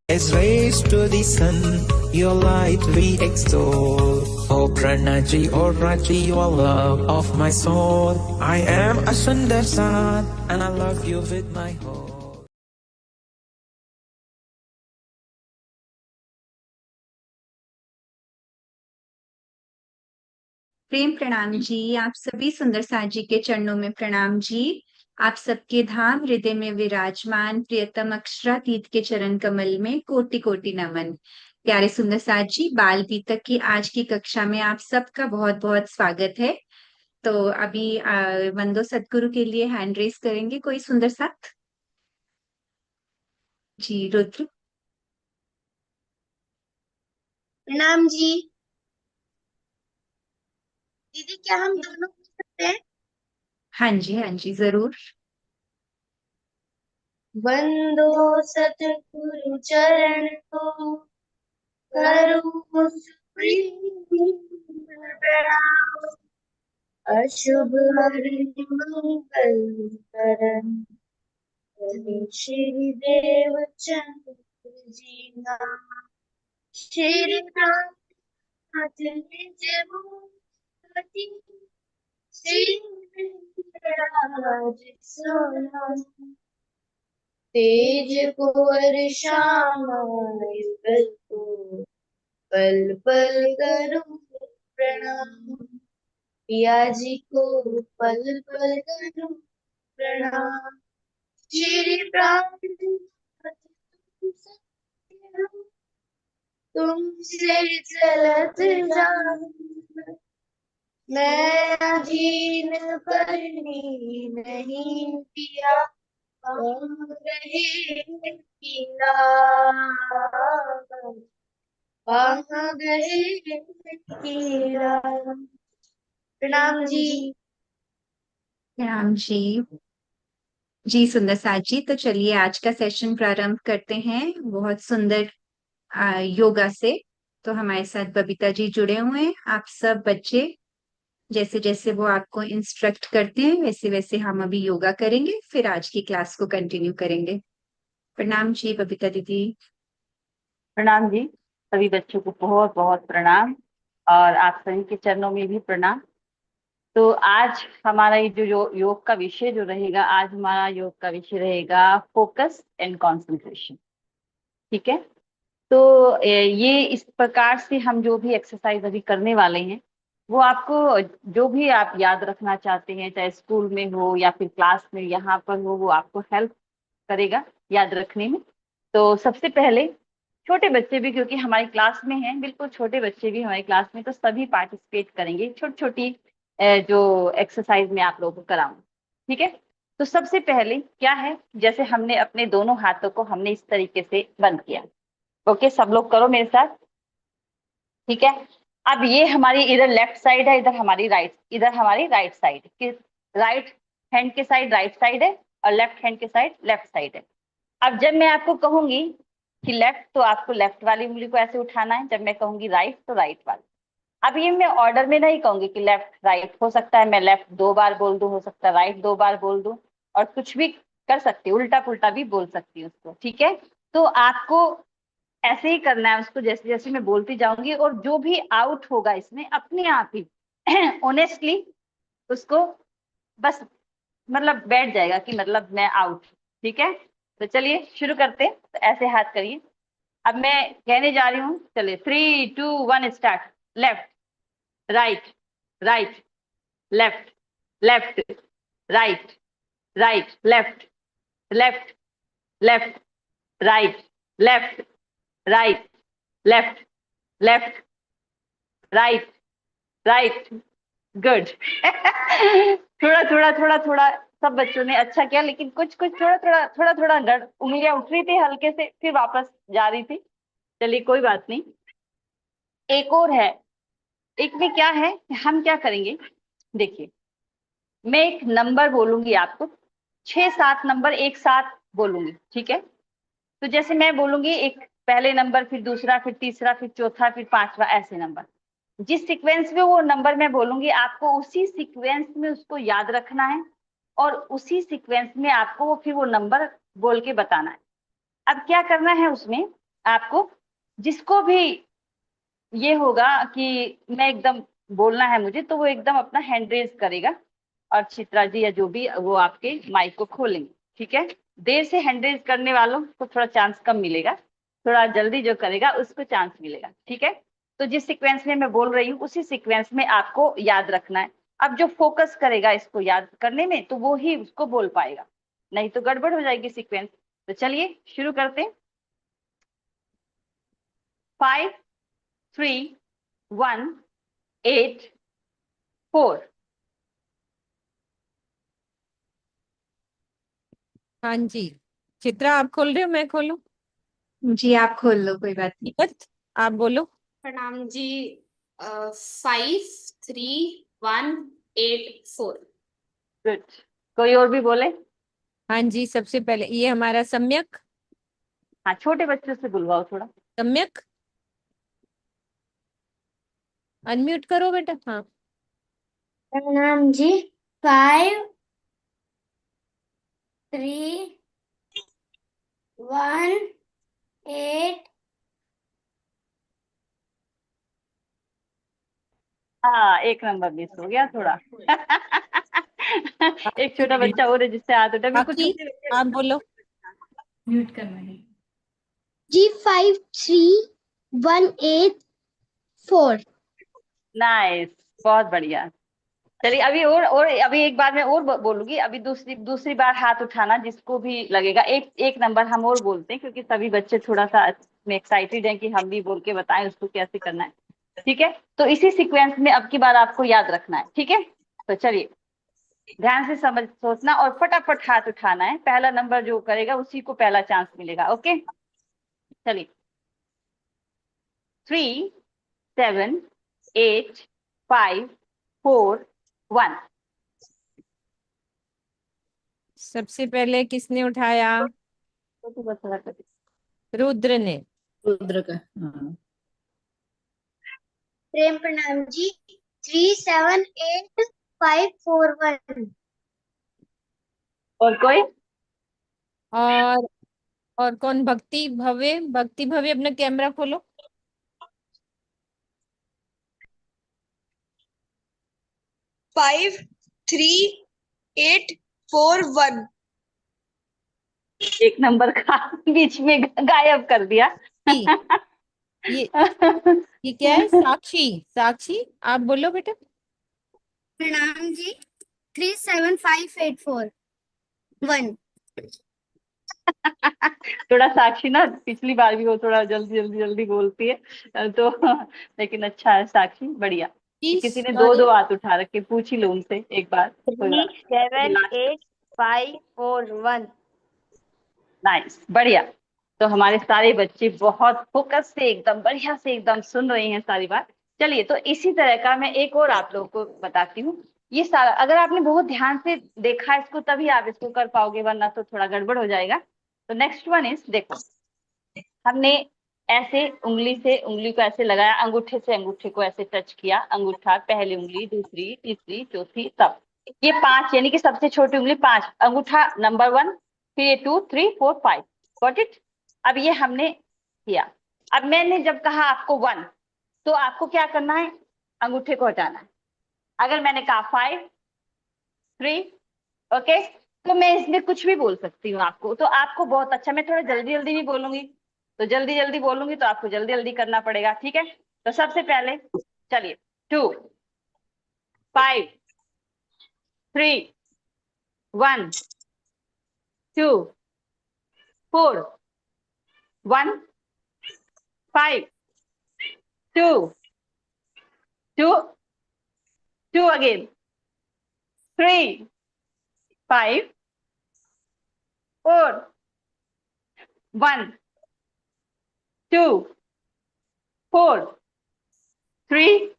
As rays to the sun, your light we extol. Oh Pranaji, oh Raji, you are love of my soul. I am a Sundar Sat, and I love you with my whole. प्रेम प्रणाम जी। आप सभी सुंदर साथ जी के चरणों में प्रणाम जी। आप सबके धाम हृदय में विराजमान प्रियतम अक्षरातीत के चरण कमल में कोटि कोटि नमन। प्यारे सुंदर साथ जी, बाल बीतक की आज की कक्षा में आप सबका बहुत बहुत स्वागत है। तो अभी वंदो सदगुरु के लिए हैंड रेस करेंगे कोई सुंदर साथ। जी रुद्र। प्रणाम जी। दीदी क्या हम दोनों कर सकते हैं? हाँ जी, हाँ जी, जरूर। बंदो सतगुरु चरण को करूँ प्रणाम। अशुभ हरि मंगल करण श्री देव चंद्र जी नाम। श्री नाथ निज भूपति श्री राज सोना। तेज कुंवर श्याम को पल पल करूं प्रणाम। पिया जी को पल पल करूं प्रणाम। श्री प्राण तुमसे चलत जाऊं। मैं अधीन करनी नहीं पिया गए कीला। वहाँ गए कीला। प्रणाम जी। प्रणाम जी। जी सुंदर साथ जी, तो चलिए आज का सेशन प्रारंभ करते हैं बहुत सुंदर योगा से। तो हमारे साथ बबीता जी जुड़े हुए हैं। आप सब बच्चे जैसे जैसे वो आपको इंस्ट्रक्ट करते हैं वैसे वैसे हम अभी योगा करेंगे, फिर आज की क्लास को कंटिन्यू करेंगे। प्रणाम जी बबीता दीदी। प्रणाम जी। सभी बच्चों को बहुत बहुत प्रणाम और आप सभी के चरणों में भी प्रणाम। तो आज हमारा ये जो योग का विषय जो रहेगा, आज हमारा योग का विषय रहेगा फोकस एंड कंसंट्रेशन। ठीक है। तो ये इस प्रकार से हम जो भी एक्सरसाइज अभी करने वाले हैं वो आपको जो भी आप याद रखना चाहते हैं, चाहे स्कूल में हो या फिर क्लास में यहाँ पर हो, वो आपको हेल्प करेगा याद रखने में। तो सबसे पहले छोटे बच्चे भी, क्योंकि हमारी क्लास में हैं, बिल्कुल छोटे बच्चे भी हमारी क्लास में, तो सभी पार्टिसिपेट करेंगे छोटी छोटी जो एक्सरसाइज में आप लोगों को कराऊंगी। ठीक है। तो सबसे पहले क्या है, जैसे हमने अपने दोनों हाथों को हमने इस तरीके से बंद किया। ओके, सब लोग करो मेरे साथ। ठीक है। अब ये हमारी इधर लेफ्ट साइड है, इधर हमारी राइट साइड। राइट हैंड के साइड राइट साइड है और लेफ्ट हैंड के साइड लेफ्ट साइड है। अब जब मैं आपको कहूंगी कि लेफ्ट, तो आपको लेफ्ट वाली उंगली को ऐसे उठाना है। जब मैं कहूंगी राइट, तो राइट वाली। अब ये मैं ऑर्डर में नहीं कहूंगी कि लेफ्ट राइट, हो सकता है मैं लेफ्ट 2 बार बोल दूं, हो सकता है राइट 2 बार बोल दूं, और कुछ भी कर सकती हूँ, उल्टा पुल्टा भी बोल सकती हूँ उसको। ठीक है। तो आपको ऐसे ही करना है उसको, जैसे जैसे मैं बोलती जाऊंगी, और जो भी आउट होगा इसमें अपने आप ही ऑनेस्टली उसको बस मतलब बैठ जाएगा कि मतलब मैं आउट। ठीक है। तो चलिए शुरू करते हैं। तो ऐसे हाथ करिए। अब मैं कहने जा रही हूँ, चलिए 3 2 1 start. Left right right left left right right left left left right left right left left right right. Good थोड़ा थोड़ा थोड़ा थोड़ा सब बच्चों ने अच्छा किया, लेकिन कुछ कुछ थोड़ा थोड़ा गड़ उंगलियां उठ रही थी हल्के से, फिर वापस जा रही थी। चलिए कोई बात नहीं। एक और है। एक में क्या है कि हम क्या करेंगे, देखिए मैं एक नंबर बोलूंगी आपको, 6 7 नंबर एक साथ बोलूंगी। ठीक है। तो जैसे मैं बोलूंगी एक पहले नंबर, फिर दूसरा, फिर तीसरा, फिर चौथा, फिर पांचवा, ऐसे नंबर। जिस सीक्वेंस में वो नंबर मैं बोलूंगी आपको उसी सीक्वेंस में उसको याद रखना है, और उसी सीक्वेंस में आपको फिर वो नंबर बोल के बताना है। अब क्या करना है उसमें, आपको जिसको भी ये होगा कि मैं एकदम बोलना है मुझे, तो वो एकदम अपना हैंड रेज करेगा और चित्रा जी या जो भी वो आपके माइक को खोलेंगे। ठीक है, देर से हैंड रेज करने वालों को थोड़ा चांस कम मिलेगा, थोड़ा जल्दी जो करेगा उसको चांस मिलेगा। ठीक है, तो जिस सीक्वेंस में मैं बोल रही हूँ उसी सीक्वेंस में आपको याद रखना है। अब जो फोकस करेगा इसको याद करने में तो वो ही उसको बोल पाएगा, नहीं तो गड़बड़ हो जाएगी सीक्वेंस। तो चलिए शुरू करते हैं। 5 3 1 8 4। हाँ जी, चित्रा आप खोल रहे हो, मैं खोलूं? जी आप खोल लो, कोई बात नहीं। हिम्मत, आप बोलो। प्रणाम जी। 5 3 1 8 4। गुड, कोई और भी बोले? हाँ जी, सबसे पहले ये हमारा सम्यक। हाँ, छोटे बच्चों से बुलवाओ थोड़ा। सम्यक अनम्यूट करो बेटा। हाँ, प्रणाम जी। 5 3 1 8। हाँ, एक नंबर मिस हो गया थोड़ा। एक छोटा बच्चा और है जिससे हाथ उठा, बिल्कुल बाकी छोटे बच्चे। आप बोलो। म्यूट करना है। जी 5 3 1 8 4। नाइस, बहुत बढ़िया। चलिए अभी और अभी एक बार मैं और बोलूंगी। अभी दूसरी दूसरी बार हाथ उठाना जिसको भी लगेगा। एक एक नंबर हम और बोलते हैं क्योंकि सभी बच्चे थोड़ा सा एक्साइटेड हैं कि हम भी बोल के बताएं उसको कैसे करना है। ठीक है, तो इसी सीक्वेंस में अब की बार आपको याद रखना है। ठीक है, तो चलिए ध्यान से समझ सोचना और फटाफट हाथ उठाना है। पहला नंबर जो करेगा उसी को पहला चांस मिलेगा। ओके, चलिए 3 7 8 5 4 1। सबसे पहले किसने उठाया? तो बस थोड़ा कर। रुद्र ने। रुद्र का। हाँ। प्रेम प्रणाम जी। 3 7 8 5 4 1। और कोई? और और कौन? भक्ति भव्य। भक्ति भव्य अपना कैमरा खोलो। 5 3 8 4 1। एक नंबर का बीच में गायब कर दिया। ये ये क्या है? साक्षी। साक्षी आप बोलो बेटा। प्रणाम जी। 3 7 5 8 4 1। थोड़ा साक्षी ना पिछली बार भी वो थोड़ा जल्दी जल्दी जल्दी बोलती है तो लेकिन अच्छा है साक्षी, बढ़िया। किसी ने दो सॉरी, दो हाथ उठा रखे, पूछ ही लो उनसे एक बार, कोई 3 बात 7 नहीं। 8 5 4 1। नाइस, बढ़िया। तो हमारे सारे बच्चे बहुत फोकस से एकदम बढ़िया से एकदम सुन रहे हैं सारी बात। चलिए, तो इसी तरह का मैं एक और आप लोगों को बताती हूँ। ये सारा अगर आपने बहुत ध्यान से देखा इसको तभी आप इसको कर पाओगे, वरना तो थोड़ा गड़बड़ हो जाएगा। तो नेक्स्ट वन इज, देखो हमने ऐसे उंगली से उंगली को ऐसे लगाया, अंगूठे से अंगूठे को ऐसे टच किया, अंगूठा पहली उंगली दूसरी तीसरी चौथी तब ये 5, यानी कि सबसे छोटी उंगली 5, अंगूठा नंबर 1, फिर ये 2 3 4 5। Got it? अब ये हमने किया। अब मैंने जब कहा आपको 1, तो आपको क्या करना है? अंगूठे को हटाना है। अगर मैंने कहा 5 3, ओके, तो मैं इसमें कुछ भी बोल सकती हूँ आपको। तो आपको बहुत अच्छा, मैं थोड़ा जल्दी जल्दी भी बोलूंगी, तो जल्दी जल्दी बोलूंगी तो आपको जल्दी जल्दी करना पड़ेगा। ठीक है, तो सबसे पहले चलिए 2 5 3 1 2 4 1 5 2 2 2 again 3 5 4 1 2 4 3।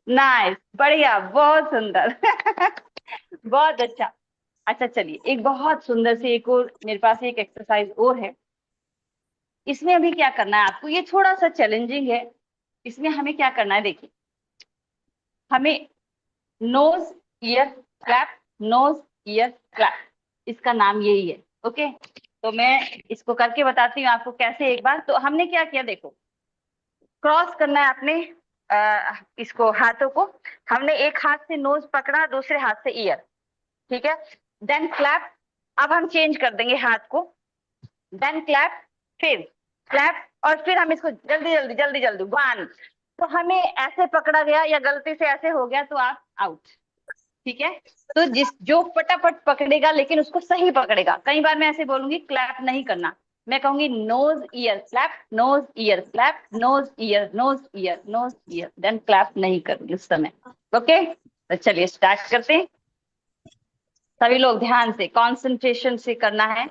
नाइस, बढ़िया, बहुत सुंदर। बहुत अच्छा। अच्छा चलिए, एक बहुत सुंदर सी एक और मेरे पास एक एक्सरसाइज और है। इसमें अभी क्या करना है आपको, ये थोड़ा सा चैलेंजिंग है। इसमें हमें क्या करना है, देखिए हमें knows ear clap, nose ear clap, इसका नाम यही है। ओके, तो मैं इसको करके बताती हूँ आपको कैसे। एक बार तो हमने क्या किया, देखो क्रॉस करना है अपने इसको हाथों को। हमने एक हाथ से नोज पकड़ा, दूसरे हाथ से ईयर, ठीक है। Then clap. अब हम चेंज कर देंगे हाथ को। देन क्लैप, फिर क्लैप, और फिर हम इसको जल्दी जल्दी जल्दी जल्दी 1। तो हमें ऐसे पकड़ा गया या गलती से ऐसे हो गया तो आप आउट, ठीक है। तो जो फटाफट पकड़ेगा लेकिन उसको सही पकड़ेगा। कई बार मैं ऐसे बोलूंगी क्लैप नहीं करना, मैं कहूंगी nose ear clap, nose ear clap, nose ear, nose ear, nose ear, then clap नहीं करूंगी उस समय। ओके, तो चलिए स्टार्ट करते हैं। सभी लोग ध्यान से कंसंट्रेशन से करना है।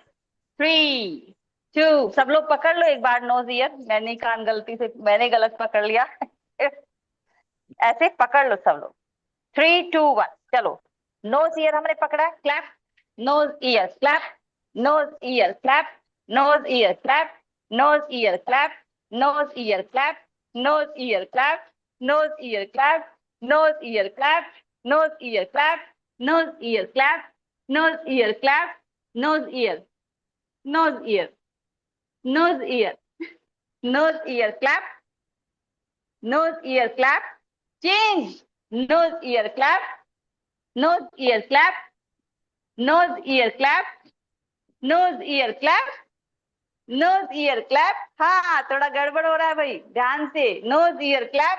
3, 2, सब लोग पकड़ लो एक बार नोज ईयर। मैंने कान गलती से, मैंने गलत पकड़ लिया ऐसे पकड़ लो सब लोग। 3, 2, 1, चलो। नोज ईयर हमने पकड़ा, clap, nose ear clap, nose ear clap, nose ear clap, nose ear clap, nose ear clap, nose ear clap, nose ear clap, nose ear clap, nose ear clap, nose ear clap, nose ear clap, nose ear, nose ear, nose ear, nose ear clap, nose ear clap, change, nose ear clap, nose ear clap, nose ear clap, nose ear clap, nose ear clap। हाँ, थोड़ा गड़बड़ हो रहा है भाई, ध्यान से। nose ear clap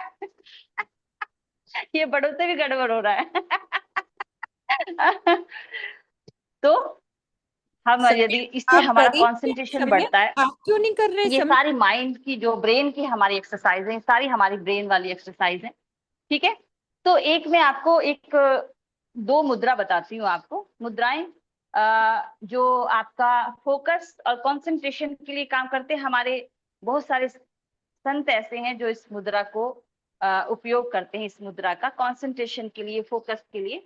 ये बड़ों से भी गड़बड़ हो रहा है तो हम यदि इससे आप हमारा कर ही नहीं रहे कंसंट्रेशन भी समय, बढ़ता है। आप क्यों नहीं कर रहे ये समय? सारी माइंड की, जो ब्रेन की हमारी एक्सरसाइज है, सारी हमारी ब्रेन वाली एक्सरसाइज है, ठीक है। तो एक मैं आपको एक 2 मुद्रा बताती हूँ आपको। मुद्राएं जो आपका फोकस और कंसंट्रेशन के लिए काम करते हैं। हमारे बहुत सारे संत ऐसे हैं जो इस मुद्रा को उपयोग करते हैं, इस मुद्रा का कंसंट्रेशन के लिए, फोकस के लिए।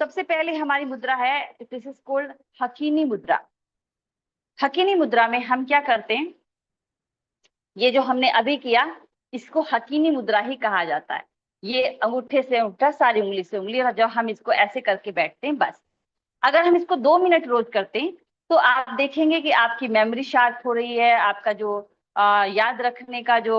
सबसे पहले हमारी मुद्रा है, दिस इज कॉल्ड हकीनी मुद्रा। हकीनी मुद्रा में हम क्या करते हैं, ये जो हमने अभी किया, इसको हकीनी मुद्रा ही कहा जाता है। ये अंगूठे से अंगूठा, सारी उंगली से उंगली, और जब हम इसको ऐसे करके बैठते हैं, बस। अगर हम इसको 2 मिनट रोज करते हैं तो आप देखेंगे कि आपकी मेमोरी शार्प हो रही है, आपका जो याद रखने का जो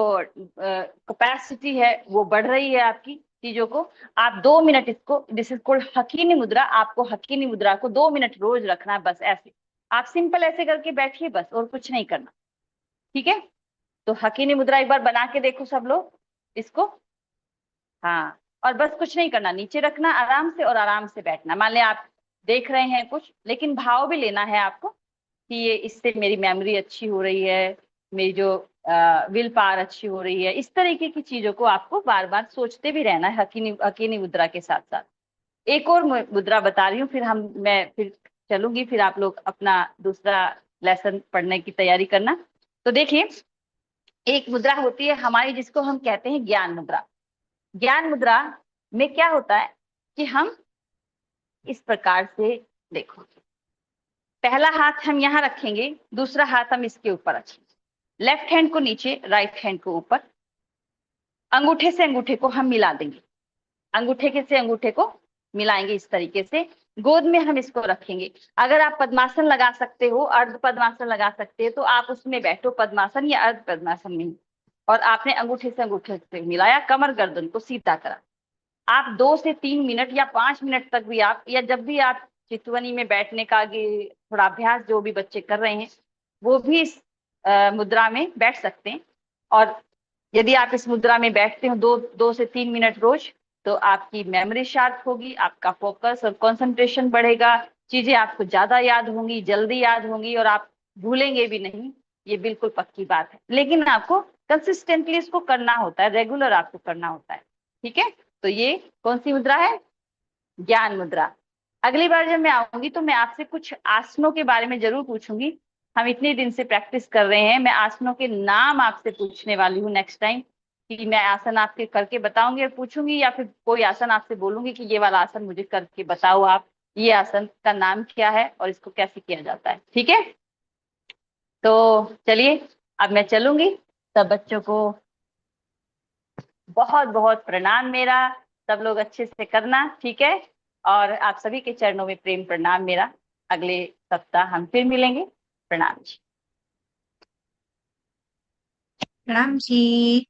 कैपेसिटी है वो बढ़ रही है आपकी चीजों को। आप 2 मिनट इसको, दिस इज कॉल्ड हकीनी मुद्रा। आपको हकीनी मुद्रा को 2 मिनट रोज रखना है, बस ऐसे। आप सिंपल ऐसे करके बैठिए बस, और कुछ नहीं करना, ठीक है। तो हकीनी मुद्रा एक बार बना के देखो सब लोग इसको। हाँ, और बस कुछ नहीं करना, नीचे रखना आराम से और आराम से बैठना। मान लिया आप देख रहे हैं कुछ, लेकिन भाव भी लेना है आपको कि ये इससे मेरी मेमोरी अच्छी हो रही है, मेरी जो विल पावर अच्छी हो रही है। इस तरीके की चीजों को आपको बार बार सोचते भी रहना है हकीनी हकीनी मुद्रा के साथ साथ। एक और मुद्रा बता रही हूँ, फिर मैं फिर चलूंगी, फिर आप लोग अपना दूसरा लेसन पढ़ने की तैयारी करना। तो देखिए, एक मुद्रा होती है हमारी जिसको हम कहते हैं ज्ञान मुद्रा। ज्ञान मुद्रा में क्या होता है कि हम इस प्रकार से, देखो, पहला हाथ हम यहाँ रखेंगे, दूसरा हाथ हम इसके ऊपर रखेंगे, लेफ्ट हैंड को नीचे, राइट हैंड को ऊपर। अंगूठे से अंगूठे को हम मिला देंगे, अंगूठे के से अंगूठे को मिलाएंगे इस तरीके से। गोद में हम इसको रखेंगे। अगर आप पद्मासन लगा सकते हो, अर्ध पद्मासन लगा सकते हो, तो आप उसमें बैठो, पद्मासन या अर्ध पद्मासन में। और आपने अंगूठे से अंगूठे से मिलाया, कमर गर्दन को सीधा करा। आप 2 से 3 मिनट या 5 मिनट तक भी आप, या जब भी आप चितवनी में बैठने का थोड़ा अभ्यास जो भी बच्चे कर रहे हैं, वो भी इस मुद्रा में बैठ सकते हैं। और यदि आप इस मुद्रा में बैठते हो 2 से 3 मिनट रोज, तो आपकी मेमोरी शार्प होगी, आपका फोकस और कंसंट्रेशन बढ़ेगा, चीजें आपको ज्यादा याद होंगी, जल्दी याद होंगी, और आप भूलेंगे भी नहीं। ये बिल्कुल पक्की बात है, लेकिन आपको कंसिस्टेंटली इसको करना होता है, रेगुलर आपको करना होता है, ठीक है। तो ये कौन सी मुद्रा है? ज्ञान मुद्रा। अगली बार जब मैं आऊंगी तो मैं आपसे कुछ आसनों के बारे में जरूर पूछूंगी। हम इतने दिन से प्रैक्टिस कर रहे हैं, मैं आसनों के नाम आपसे पूछने वाली हूँ नेक्स्ट टाइम, कि मैं आसन आपके करके बताऊंगी और पूछूंगी, या फिर कोई आसन आपसे बोलूंगी कि ये वाला आसन मुझे करके बताओ आप, ये आसन का नाम क्या है और इसको कैसे किया जाता है, ठीक है। तो चलिए, अब मैं चलूंगी। सब बच्चों को बहुत बहुत प्रणाम मेरा, सब लोग अच्छे से करना, ठीक है। और आप सभी के चरणों में प्रेम प्रणाम मेरा। अगले सप्ताह हम फिर मिलेंगे। प्रणाम जी। प्रणाम जी।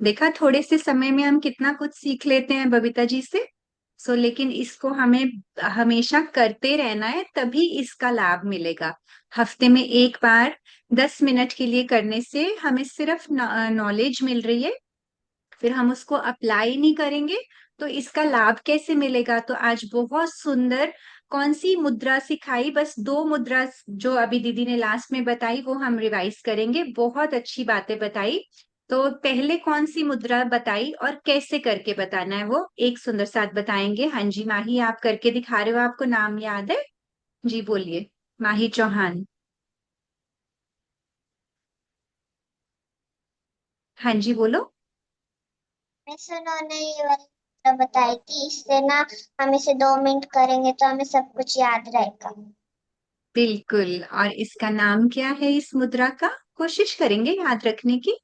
देखा, थोड़े से समय में हम कितना कुछ सीख लेते हैं बबीता जी से। लेकिन इसको हमें हमेशा करते रहना है, तभी इसका लाभ मिलेगा। हफ्ते में एक बार 10 मिनट के लिए करने से हमें सिर्फ नॉलेज मिल रही है, फिर हम उसको अप्लाई नहीं करेंगे तो इसका लाभ कैसे मिलेगा। तो आज बहुत सुंदर कौन सी मुद्रा सिखाई, बस 2 मुद्रा जो अभी दीदी ने लास्ट में बताई वो हम रिवाइज करेंगे। बहुत अच्छी बातें बताई। तो पहले कौन सी मुद्रा बताई और कैसे करके बताना है वो एक सुंदर साथ बताएंगे। हाँ जी माही, आप करके दिखा रहे हो, आपको नाम याद है? जी बोलिए। माही चौहान। हाँ जी बोलो। मिस उन्होंने ये वाली मुद्रा बताई थी, इससे ना हम इसे 2 मिनट करेंगे तो हमें सब कुछ याद रहेगा। बिल्कुल। और इसका नाम क्या है इस मुद्रा का? कोशिश करेंगे याद रखने की,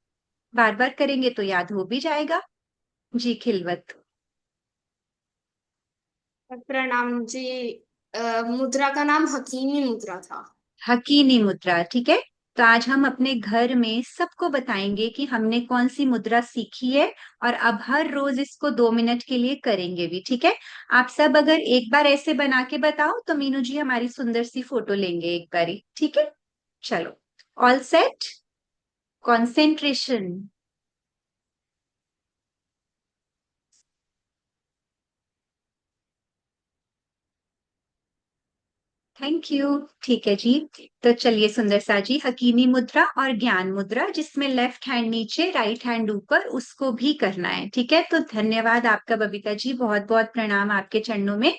बार बार करेंगे तो याद हो भी जाएगा। जी खिलवत। प्रणाम जी। मुद्रा का नाम हकीमी मुद्रा था। हकीनी मुद्रा, ठीक है। तो आज हम अपने घर में सबको बताएंगे कि हमने कौन सी मुद्रा सीखी है, और अब हर रोज इसको 2 मिनट के लिए करेंगे भी, ठीक है। आप सब अगर एक बार ऐसे बना के बताओ तो मीनू जी हमारी सुंदर सी फोटो लेंगे एक बारी, ठीक है। चलो, all set, concentration. Thank you. ठीक है जी। तो चलिए सुंदर सा जी, हकीमी मुद्रा और ज्ञान मुद्रा, जिसमें लेफ्ट हैंड नीचे राइट हैंड ऊपर, उसको भी करना है, ठीक है। तो धन्यवाद आपका बबीता जी, बहुत बहुत प्रणाम आपके चरणों में।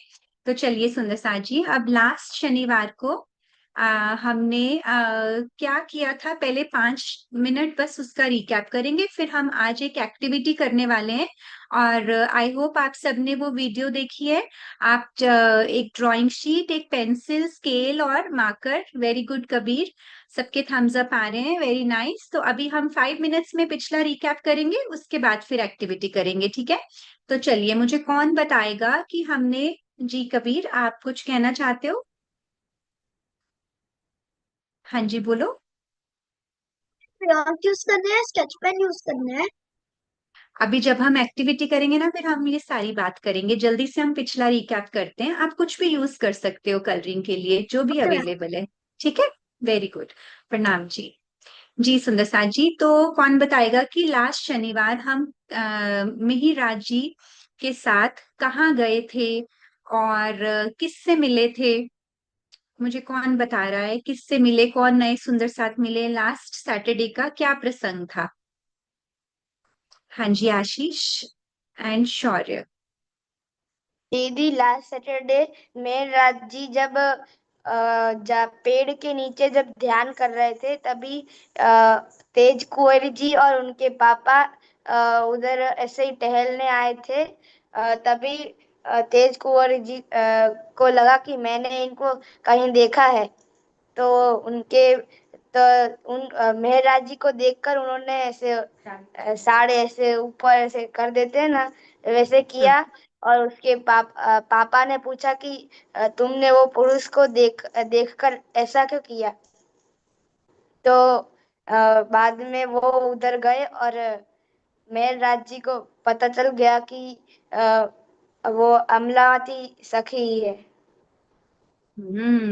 तो चलिए सुंदर सा जी, अब लास्ट शनिवार को हमने क्या किया था, पहले 5 मिनट बस उसका रिकैप करेंगे, फिर हम आज एक एक्टिविटी करने वाले हैं। और आई होप आप सबने वो वीडियो देखी है। आप एक ड्राइंग शीट, एक पेंसिल, स्केल और मार्कर, वेरी गुड कबीर, सबके थम्स अप आ रहे हैं, वेरी नाइस। तो अभी हम 5 मिनट्स में पिछला रिकैप करेंगे, उसके बाद फिर एक्टिविटी करेंगे, ठीक है। तो चलिए, मुझे कौन बताएगा कि हमने, जी कबीर आप कुछ कहना चाहते हो? हाँ जी बोलो। क्रेयॉन यूज करना है, स्केच पेन यूज करना है। अभी जब हम एक्टिविटी करेंगे ना, फिर हम ये सारी बात करेंगे। जल्दी से हम पिछला रिकैप करते हैं। आप कुछ भी यूज कर सकते हो कलरिंग के लिए, जो भी अवेलेबल है, ठीक है। Very good. प्रणाम जी। जी सुंदर साथ जी, तो कौन बताएगा कि लास्ट शनिवार हम मिहिराज जी के साथ कहाँ गए थे और किससे मिले थे? मुझे कौन बता रहा है किससे मिले, कौन नए सुंदर साथ मिले? लास्ट सैटरडे का क्या प्रसंग था? हाँ जी आशीष एंड शौर्य। दीदी लास्ट सैटरडे में राज जी जब पेड़ के नीचे जब ध्यान कर रहे थे, तभी तेज कुंवर जी और उनके पापा उधर ऐसे ही टहलने आए थे। तभी तेज कुंवर जी को लगा कि मैंने इनको कहीं देखा है। तो उनके तो उन मेहराज जी को देखकर उन्होंने ऐसे साड़े ऐसे ऊपर ऐसे कर देते हैं ना, वैसे किया। और उसके पापा ने पूछा कि तुमने वो पुरुष को देखकर ऐसा क्यों किया। तो बाद में वो उधर गए और मेहराज जी को पता चल गया कि वो अमलावती सखी ही है।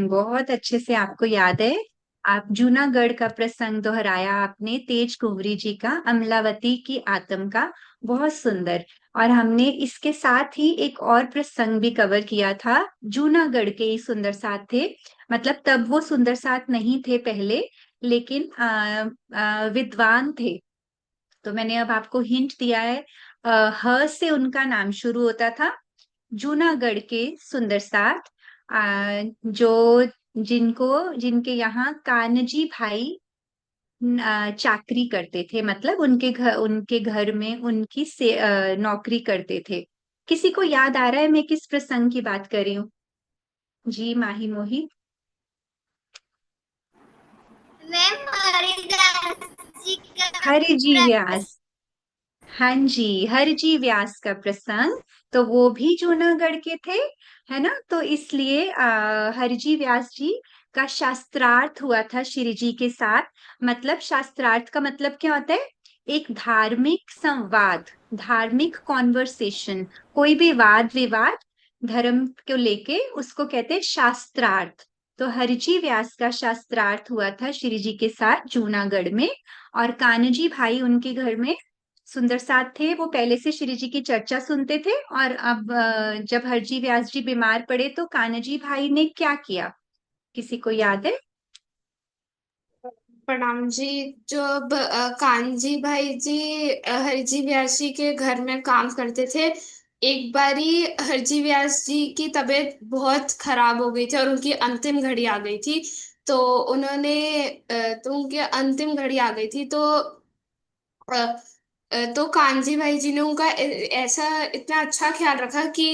बहुत अच्छे से आपको याद है। आप जूनागढ़ का प्रसंग दोहराया आपने, तेज कुंवरी जी का, अमलावती की आत्म का। बहुत सुंदर। और हमने इसके साथ ही एक और प्रसंग भी कवर किया था। जूनागढ़ के ही सुंदर साथ थे, मतलब तब वो सुंदर साथ नहीं थे पहले, लेकिन विद्वान थे। तो मैंने अब आपको हिंट दिया है। ह से उनका नाम शुरू होता था। जूनागढ़ के सुंदर साथ, जो जिनके यहाँ कानजी भाई चाकरी करते थे, मतलब उनके घर में उनकी नौकरी करते थे। किसी को याद आ रहा है मैं किस प्रसंग की बात कर रही हूँ? जी माही मोही। मैम हरिदास जी का हरिजी व्यास। हाँ जी, हरजी व्यास का प्रसंग। तो वो भी जूनागढ़ के थे, है ना। तो इसलिए हरजी व्यास जी का शास्त्रार्थ हुआ था श्री जी के साथ। मतलब शास्त्रार्थ का मतलब क्या होता है? एक धार्मिक संवाद, धार्मिक कॉन्वर्सेशन, कोई भी वाद विवाद धर्म को लेके उसको कहते हैं शास्त्रार्थ। तो हरजी व्यास का शास्त्रार्थ हुआ था श्री जी के साथ जूनागढ़ में। और कान्हजी भाई उनके घर में सुंदर साथ थे, वो पहले से श्री जी की चर्चा सुनते थे। और अब जब हरजी व्यास जी बीमार पड़े तो कान्हजी भाई ने क्या किया, किसी को याद है? प्रणाम जी। जब कानजी भाई जी हरजी व्यास जी के घर में काम करते थे, एक बारी हरजी व्यास जी की तबीयत बहुत खराब हो गई थी और उनकी अंतिम घड़ी आ गई थी। तो उन्होंने तो उनकी अंतिम घड़ी आ गई थी, अ, तो कानजी भाई जी ने उनका ऐसा इतना अच्छा ख्याल रखा कि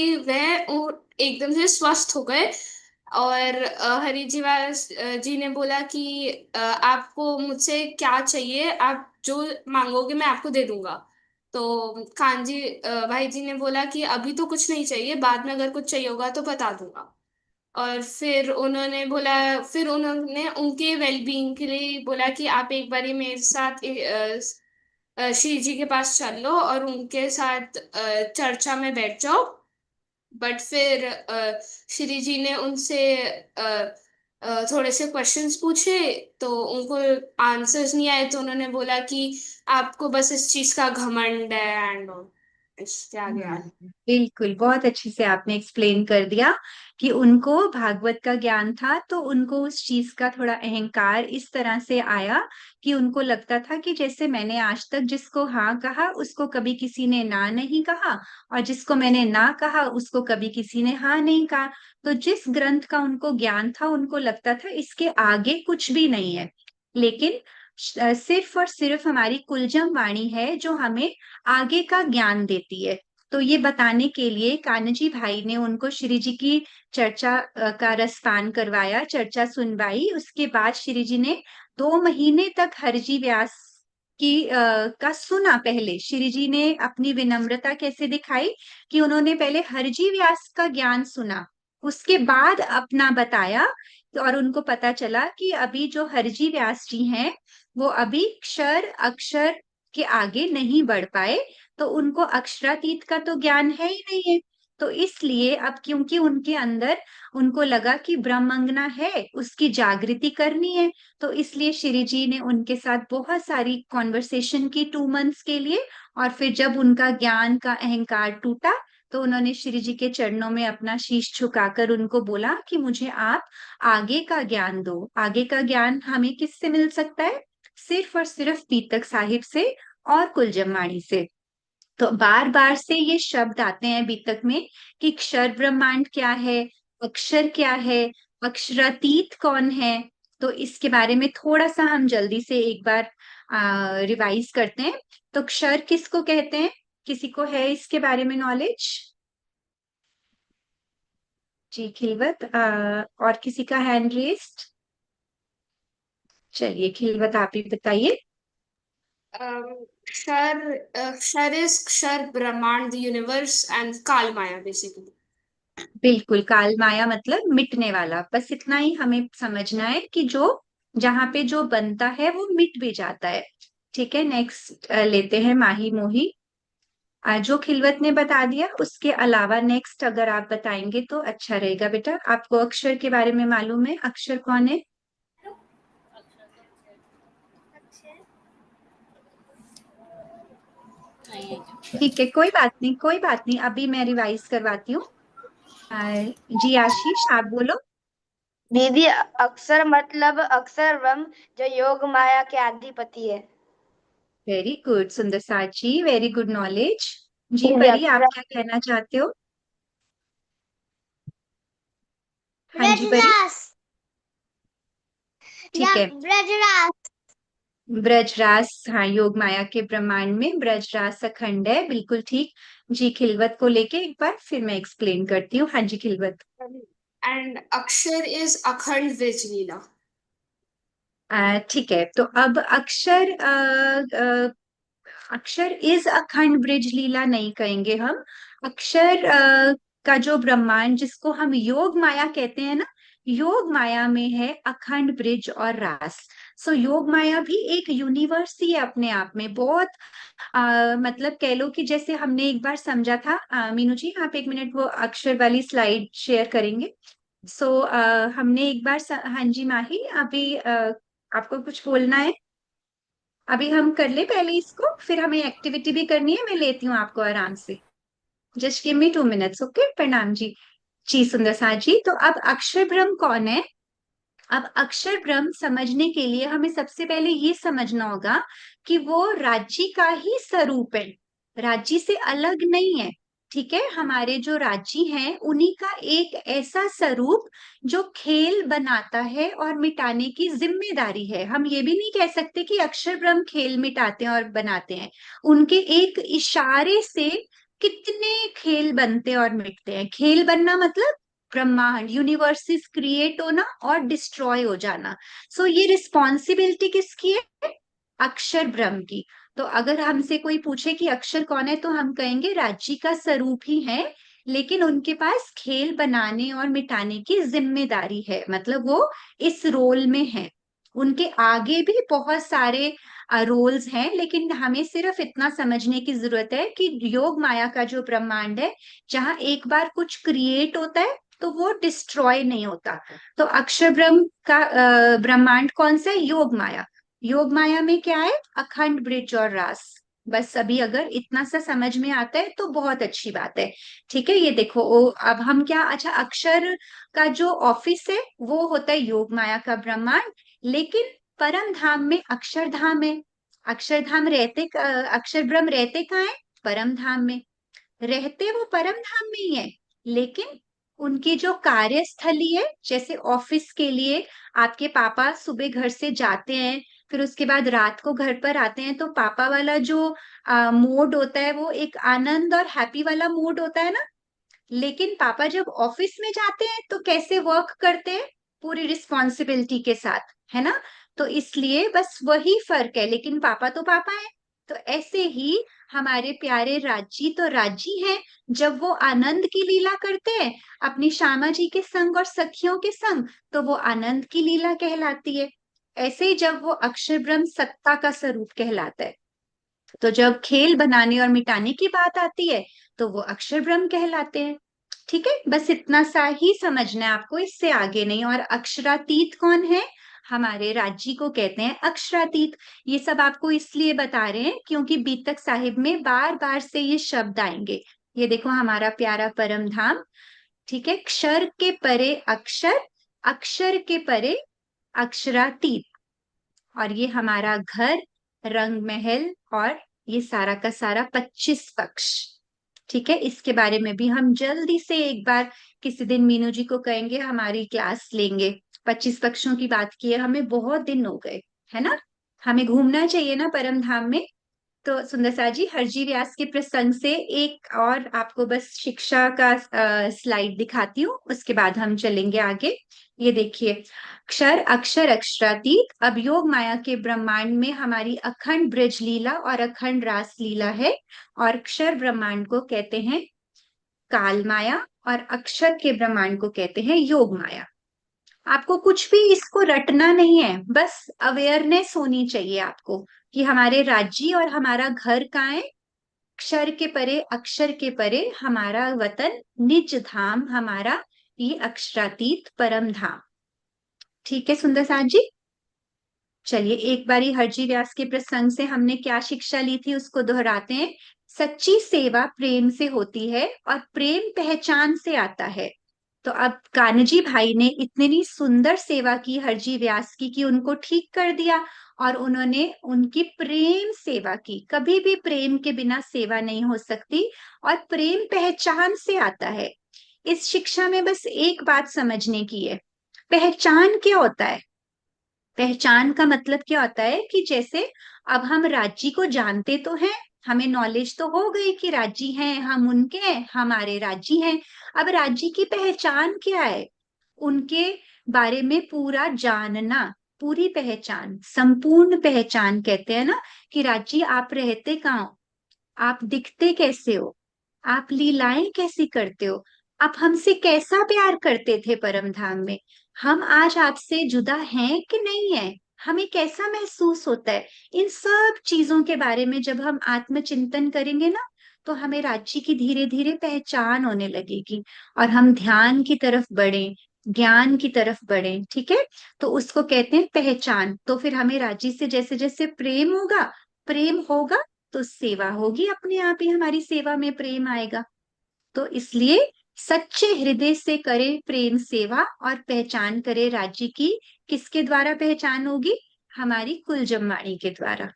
एकदम से स्वस्थ हो गए। और हरिजीवास जी ने बोला कि आपको मुझसे क्या चाहिए, आप जो मांगोगे मैं आपको दे दूंगा। तो कानजी भाई जी ने बोला कि अभी तो कुछ नहीं चाहिए, बाद में अगर कुछ चाहिए होगा तो बता दूंगा। और फिर उन्होंने उनके वेलबींग के लिए बोला कि आप एक बारी मेरे साथ श्री जी के पास चल लो और उनके साथ चर्चा में बैठ जाओ। बट फिर श्री जी ने उनसे थोड़े से क्वेश्चंस पूछे, तो उनको आंसर्स नहीं आए, तो उन्होंने बोला कि आपको बस इस चीज का घमंड है एंड इसके आगे बिल्कुल, बहुत अच्छे से आपने एक्सप्लेन कर दिया कि उनको भागवत का ज्ञान था, तो उनको उस चीज का थोड़ा अहंकार इस तरह से आया कि उनको लगता था कि जैसे मैंने आज तक जिसको हाँ कहा उसको कभी किसी ने ना नहीं कहा, और जिसको मैंने ना कहा उसको कभी किसी ने हाँ नहीं कहा। तो जिस ग्रंथ का उनको ज्ञान था उनको लगता था इसके आगे कुछ भी नहीं है। लेकिन सिर्फ और सिर्फ हमारी कुलजम वाणी है जो हमें आगे का ज्ञान देती है। तो ये बताने के लिए कान्हजी भाई ने उनको श्री जी की चर्चा का रसपान करवाया, चर्चा सुनवाई। उसके बाद श्री जी ने 2 महीने तक हरजी व्यास का सुना। पहले श्री जी ने अपनी विनम्रता कैसे दिखाई कि उन्होंने पहले हरजी व्यास का ज्ञान सुना, उसके बाद अपना बताया। और उनको पता चला कि अभी जो हरजी व्यास जी हैं वो अभी क्षर अक्षर के आगे नहीं बढ़ पाए, तो उनको अक्षरातीत का तो ज्ञान है ही नहीं है। तो इसलिए अब क्योंकि उनके अंदर उनको लगा कि ब्रह्मांगना है, उसकी जागृति करनी है, तो इसलिए श्री जी ने उनके साथ बहुत सारी कॉन्वर्सेशन की 2 मंथ्स के लिए। और फिर जब उनका ज्ञान का अहंकार टूटा तो उन्होंने श्री जी के चरणों में अपना शीश झुकाकर उनको बोला कि मुझे आप आगे का ज्ञान दो। आगे का ज्ञान हमें किससे मिल सकता है? सिर्फ और सिर्फ पीतक साहिब से और कुलजमवाणी से। तो बार बार से ये शब्द आते हैं बीतक में कि क्षर ब्रह्मांड क्या है, अक्षर क्या है, अक्षरातीत कौन है। तो इसके बारे में थोड़ा सा हम जल्दी से एक बार रिवाइज करते हैं। तो क्षर किसको कहते हैं? किसी को है इसके बारे में नॉलेज? जी खिलवत, और किसी का हैंड रेस्ड? चलिए खिलवत आप ही बताइए। क्षर क्षर इज क्षर ब्रह्मांड, द यूनिवर्स एंड काल माया बेसिकली। बिल्कुल, काल माया मतलब मिटने वाला। बस इतना ही हमें समझना है कि जो जहां पे जो बनता है वो मिट भी जाता है। ठीक है, नेक्स्ट लेते हैं माही मोही। जो खिलवत ने बता दिया उसके अलावा नेक्स्ट अगर आप बताएंगे तो अच्छा रहेगा। बेटा आपको अक्षर के बारे में मालूम है? अक्षर कौन है? ठीक है, कोई बात नहीं, कोई बात नहीं, अभी मैं रिवाइज करवाती हूँ। जी आशीष आप बोलो। दीदी, अक्षर मतलब अक्षर ब्रह्म जो योग माया के अधिपति है। वेरी गुड सुंदर साथ जी, वेरी गुड नॉलेज। जी दीदी, परी आप अक्षर क्या कहना चाहते हो? हाँ जी परी। ब्रजरास ठीक है, ब्रजरास। ब्रजरास, हाँ योग माया के ब्रह्मांड में ब्रजरास अखंड है, बिल्कुल ठीक। जी खिलवत को लेके एक बार फिर मैं एक्सप्लेन करती हूँ। हाँ जी खिलवत। एंड अक्षर इज अखंड विज लीला। ठीक है, तो अब अक्षर अक्षर इज अखंड ब्रिज लीला नहीं कहेंगे हम। अक्षर का जो ब्रह्मांड जिसको हम योग माया कहते हैं ना, योग माया में है अखंड ब्रिज और रास। सो योग माया भी एक यूनिवर्स ही है अपने आप में, बहुत मतलब कह लो कि जैसे हमने एक बार समझा था। मीनू जी आप एक मिनट वो अक्षर वाली स्लाइड शेयर करेंगे। सो हमने एक बार हाँ जी माही, अभी आपको कुछ बोलना है? अभी हम कर ले पहले इसको, फिर हमें एक्टिविटी भी करनी है, मैं लेती हूँ आपको आराम से। जस्ट गिव मी 2 मिनट्स, ओके? प्रणाम जी। जी सुंदर सा जी, तो अब अक्षर ब्रह्म कौन है? अब अक्षर ब्रह्म समझने के लिए हमें सबसे पहले ये समझना होगा कि वो राज्य का ही स्वरूप है, राज्य से अलग नहीं है। ठीक है, हमारे जो राज्य हैं उन्हीं का एक ऐसा स्वरूप जो खेल बनाता है और मिटाने की जिम्मेदारी है। हम ये भी नहीं कह सकते कि अक्षर ब्रह्म खेल मिटाते हैं और बनाते हैं, उनके एक इशारे से कितने खेल बनते और मिटते हैं। खेल बनना मतलब ब्रह्मांड यूनिवर्सेस क्रिएट होना और डिस्ट्रॉय हो जाना। सो ये रिस्पॉन्सिबिलिटी किसकी है? अक्षर ब्रह्म की। तो अगर हमसे कोई पूछे कि अक्षर कौन है, तो हम कहेंगे राज्य का स्वरूप ही है, लेकिन उनके पास खेल बनाने और मिटाने की जिम्मेदारी है, मतलब वो इस रोल में है। उनके आगे भी बहुत सारे रोल्स हैं, लेकिन हमें सिर्फ इतना समझने की जरूरत है कि योग माया का जो ब्रह्मांड है, जहां एक बार कुछ क्रिएट होता है तो वो डिस्ट्रॉय नहीं होता। तो अक्षर ब्रह्म का ब्रह्मांड कौन सा है? योग माया। योग माया में क्या है? अखंड ब्रिज और रास। बस अभी अगर इतना सा समझ में आता है तो बहुत अच्छी बात है। ठीक है, ये देखो अब हम क्या, अच्छा अक्षर का जो ऑफिस है वो होता है योग माया का ब्रह्मांड, लेकिन परम धाम में अक्षरधाम है। अक्षरधाम रहते अक्षर ब्रह्म रहते कहाँ है? परम धाम में। रहते वो परम धाम में ही है, लेकिन उनकी जो कार्यस्थली है, जैसे ऑफिस के लिए आपके पापा सुबह घर से जाते हैं, फिर उसके बाद रात को घर पर आते हैं, तो पापा वाला जो मोड होता है वो एक आनंद और हैप्पी वाला मोड होता है ना। लेकिन पापा जब ऑफिस में जाते हैं तो कैसे वर्क करते हैं? पूरी रिस्पॉन्सिबिलिटी के साथ, है ना। तो इसलिए बस वही फर्क है, लेकिन पापा तो पापा है। तो ऐसे ही हमारे प्यारे राजी तो राजी हैं, जब वो आनंद की लीला करते हैं अपनी श्यामा जी के संग और सखियों के संग, तो वो आनंद की लीला कहलाती है। ऐसे ही जब वो अक्षर ब्रह्म सत्ता का स्वरूप कहलाता है, तो जब खेल बनाने और मिटाने की बात आती है तो वो अक्षर ब्रह्म कहलाते हैं। ठीक है, बस इतना सा ही समझना है आपको, इससे आगे नहीं। और अक्षरातीत कौन है? हमारे राज्य को कहते हैं अक्षरातीत। ये सब आपको इसलिए बता रहे हैं क्योंकि बीतक साहिब में बार बार से ये शब्द आएंगे। ये देखो हमारा प्यारा परम धाम। ठीक है, क्षर के परे अक्षर, अक्षर के परे अक्षरातीत। और ये हमारा घर, रंग महल, और ये सारा का सारा 25 पक्ष। ठीक है, इसके बारे में भी हम जल्दी से एक बार किसी दिन मीनू जी को कहेंगे हमारी क्लास लेंगे। 25 पक्षों की बात की है, हमें बहुत दिन हो गए, है ना। हमें घूमना चाहिए ना परम धाम में। तो सुंदर सा जी, हरजी व्यास के प्रसंग से एक और आपको बस शिक्षा का स्लाइड दिखाती हूँ, उसके बाद हम चलेंगे आगे। ये देखिए, क्षर अक्षर अक्षरातीत। अब योग माया के ब्रह्मांड में हमारी अखंड ब्रज लीला और अखंड रास लीला है, और क्षर ब्रह्मांड को कहते हैं काल माया, और अक्षर के ब्रह्मांड को कहते हैं योग माया। आपको कुछ भी इसको रटना नहीं है, बस अवेयरनेस होनी चाहिए आपको कि हमारे राज्य और हमारा घर कहाँ है। क्षर के परे अक्षर के परे हमारा वतन, निज धाम हमारा, ये अक्षरातीत परम धाम। ठीक है सुंदर साथ जी, चलिए एक बारी हरजी व्यास के प्रसंग से हमने क्या शिक्षा ली थी उसको दोहराते हैं। सच्ची सेवा प्रेम से होती है और प्रेम पहचान से आता है। तो अब कान्हजी भाई ने इतनी सुंदर सेवा की हरजी व्यास की कि उनको ठीक कर दिया, और उन्होंने उनकी प्रेम सेवा की। कभी भी प्रेम के बिना सेवा नहीं हो सकती, और प्रेम पहचान से आता है। इस शिक्षा में बस एक बात समझने की है, पहचान क्या होता है। पहचान का मतलब क्या होता है कि जैसे अब हम राज्य को जानते तो हैं, हमें नॉलेज तो हो गई कि राज्य हैं, हम उनके हैं, हमारे राज्य हैं। अब राज्य की पहचान क्या है? उनके बारे में पूरा जानना, पूरी पहचान, संपूर्ण पहचान कहते हैं ना, कि राज्य आप रहते कहाँ हो, आप दिखते कैसे हो, आप लीलाएं कैसी करते हो, आप हमसे कैसा प्यार करते थे परम धाम में, हम आज आपसे जुदा हैं कि नहीं है, हमें कैसा महसूस होता है। इन सब चीजों के बारे में जब हम आत्मचिंतन करेंगे ना, तो हमें राज्य की धीरे धीरे पहचान होने लगेगी और हम ध्यान की तरफ बढ़े, ज्ञान की तरफ बढ़े। ठीक है, तो उसको कहते हैं पहचान। तो फिर हमें राज्य से जैसे जैसे प्रेम होगा तो सेवा होगी, अपने आप ही हमारी सेवा में प्रेम आएगा। तो इसलिए सच्चे हृदय से करें प्रेम सेवा और पहचान करें राज्य की। किसके द्वारा पहचान होगी? हमारी कुलजम्माणी के द्वारा।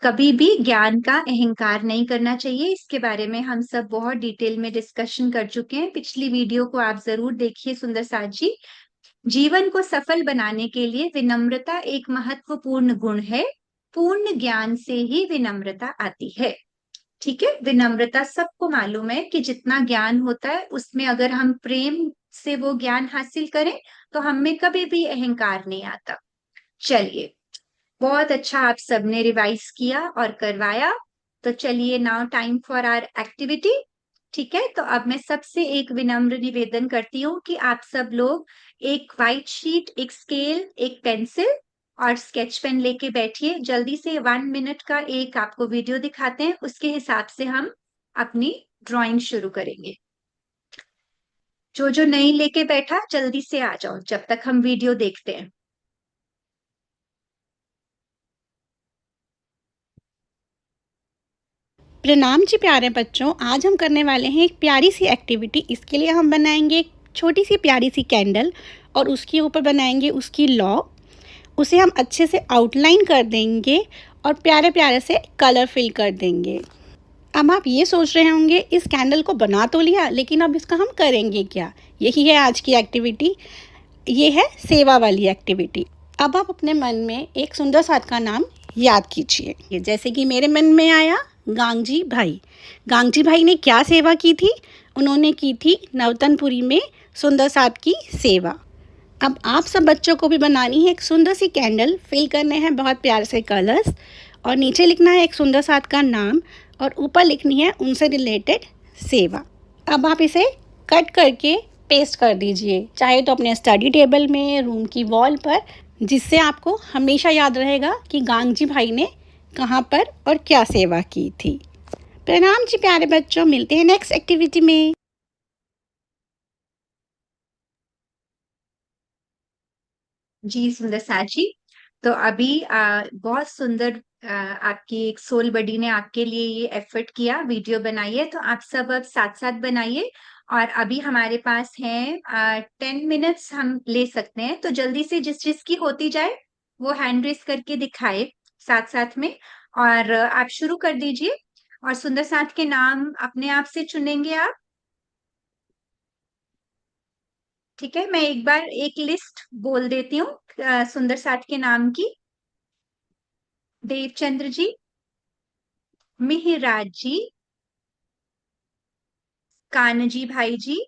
कभी भी ज्ञान का अहंकार नहीं करना चाहिए। इसके बारे में हम सब बहुत डिटेल में डिस्कशन कर चुके हैं, पिछली वीडियो को आप जरूर देखिए सुंदर साथ जी। जीवन को सफल बनाने के लिए विनम्रता एक महत्वपूर्ण गुण है। पूर्ण ज्ञान से ही विनम्रता आती है। ठीक है, विनम्रता सबको मालूम है कि जितना ज्ञान होता है उसमें अगर हम प्रेम से वो ज्ञान हासिल करें तो हम में कभी भी अहंकार नहीं आता। चलिए, बहुत अच्छा, आप सबने रिवाइज किया और करवाया। तो चलिए, now time for our activity. ठीक है, तो अब मैं सबसे एक विनम्र निवेदन करती हूँ कि आप सब लोग एक व्हाइट शीट, एक स्केल, एक पेंसिल और स्केच पेन लेके बैठिए। जल्दी से 1 मिनट का एक आपको वीडियो दिखाते हैं, उसके हिसाब से हम अपनी ड्राइंग शुरू करेंगे। जो जो नहीं लेके बैठा जल्दी से आ जाओ जब तक हम वीडियो देखते हैं। प्रणाम जी प्यारे बच्चों, आज हम करने वाले हैं एक प्यारी सी एक्टिविटी। इसके लिए हम बनाएंगे एक छोटी सी प्यारी सी कैंडल और उसके ऊपर बनाएंगे उसकी लॉ। उसे हम अच्छे से आउटलाइन कर देंगे और प्यारे प्यारे से कलर फिल कर देंगे। अब आप ये सोच रहे होंगे इस कैंडल को बना तो लिया, लेकिन अब इसका हम करेंगे क्या? यही है आज की एक्टिविटी, ये है सेवा वाली एक्टिविटी। अब आप अपने मन में एक सुंदर साथ का नाम याद कीजिए। जैसे कि मेरे मन में आया, गांगजी भाई। गांगजी भाई ने क्या सेवा की थी? उन्होंने की थी नवतनपुरी में सुंदर साथ की सेवा। अब आप सब बच्चों को भी बनानी है एक सुंदर सी कैंडल, फिल करने हैं बहुत प्यारे से कलर्स और नीचे लिखना है एक सुंदर साथ का नाम और ऊपर लिखनी है उनसे रिलेटेड सेवा। अब आप इसे कट करके पेस्ट कर दीजिए, चाहे तो अपने स्टडी टेबल में, रूम की वॉल पर, जिससे आपको हमेशा याद रहेगा कि गांगजी भाई ने कहाँ पर और क्या सेवा की थी। प्रणाम जी प्यारे बच्चों, मिलते हैं नेक्स्ट एक्टिविटी में। जी सुंदर साथ जी, तो अभी बहुत सुंदर आपकी एक सोल बडी ने आपके लिए ये एफर्ट किया, वीडियो बनाई है। तो आप सब अब साथ साथ बनाइए और अभी हमारे पास है 10 मिनट्स हम ले सकते हैं। तो जल्दी से जिस जिसकी होती जाए वो हैंड रेस करके दिखाए साथ साथ में, और आप शुरू कर दीजिए। और सुंदर साथ के नाम अपने आप से चुनेंगे आप। ठीक है, मैं एक बार एक लिस्ट बोल देती हूँ सुंदर साथ के नाम की। देवचंद्र जी, मिहिराज जी, कानजी भाई जी,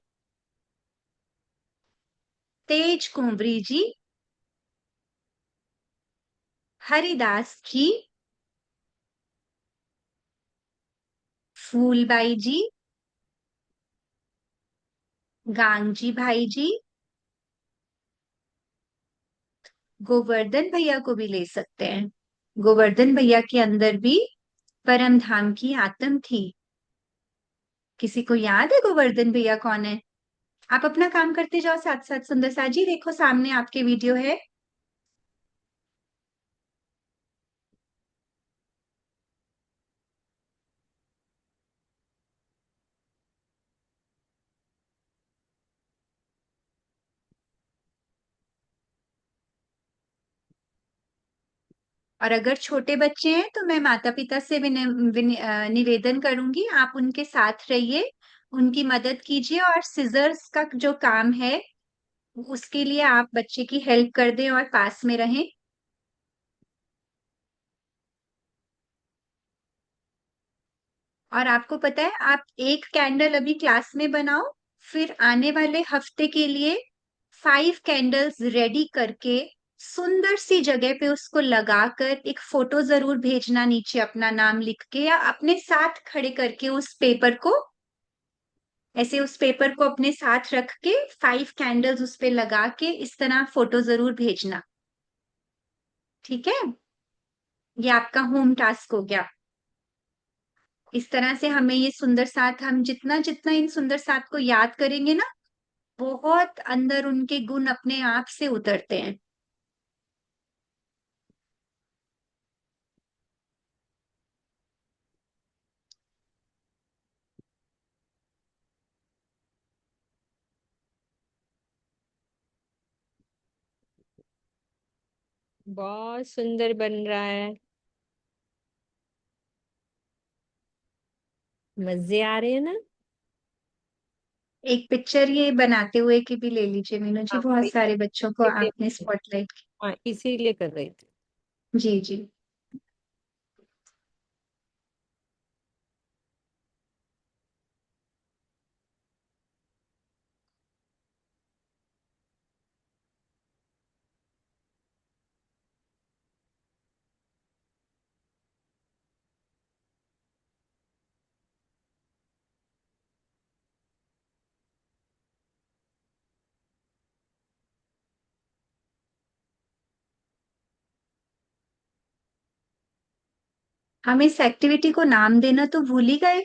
तेज कुंवरी जी, हरिदास जी, फूलबाई जी, गांगजी भाई जी, गोवर्धन भैया को भी ले सकते हैं। गोवर्धन भैया के अंदर भी परम धाम की आत्म थी। किसी को याद है गोवर्धन भैया कौन है? आप अपना काम करते जाओ साथ साथ। सुंदर सा जी, देखो सामने आपके वीडियो है। और अगर छोटे बच्चे हैं तो मैं माता पिता से निवेदन करूंगी, आप उनके साथ रहिए, उनकी मदद कीजिए और सिजर्स का जो काम है उसके लिए आप बच्चे की हेल्प कर दें और पास में रहें। और आपको पता है, आप एक कैंडल अभी क्लास में बनाओ, फिर आने वाले हफ्ते के लिए 5 कैंडल्स रेडी करके सुंदर सी जगह पे उसको लगाकर एक फोटो जरूर भेजना नीचे अपना नाम लिख के, या अपने साथ खड़े करके उस पेपर को ऐसे उस पेपर को अपने साथ रख के 5 कैंडल्स उस पे लगा के इस तरह फोटो जरूर भेजना। ठीक है, ये आपका होम टास्क हो गया। इस तरह से हमें ये सुंदर साथ, हम जितना जितना इन सुंदर साथ को याद करेंगे ना, बहुत अंदर उनके गुण अपने आप से उतरते हैं। बहुत सुंदर बन रहा है, मजे आ रहे हैं ना। एक पिक्चर ये बनाते हुए की भी ले लीजिए मीनू जी, हाँ, बहुत सारे बच्चों को इसीलिए आपने स्पॉटलाइट। हाँ, इसीलिए कर रही थी। जी जी। हम इस एक्टिविटी को नाम देना तो भूल ही गए।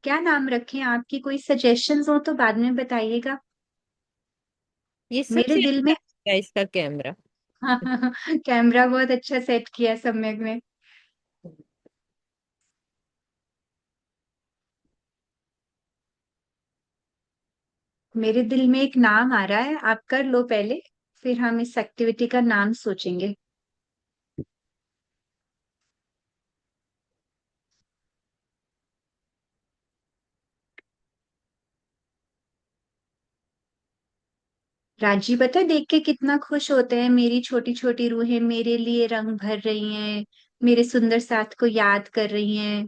क्या नाम रखें? आपकी कोई सजेशंस हो तो बाद में बताइएगा। ये मेरे सबसे दिल अच्छा में है इसका कैमरा। कैमरा बहुत अच्छा सेट किया सम्यक में। मेरे दिल में एक नाम आ रहा है, आप कर लो पहले, फिर हम इस एक्टिविटी का नाम सोचेंगे। राजी पता है देख के कितना खुश होते हैं, मेरी छोटी छोटी रूहें मेरे लिए रंग भर रही हैं, मेरे सुंदर साथ को याद कर रही हैं।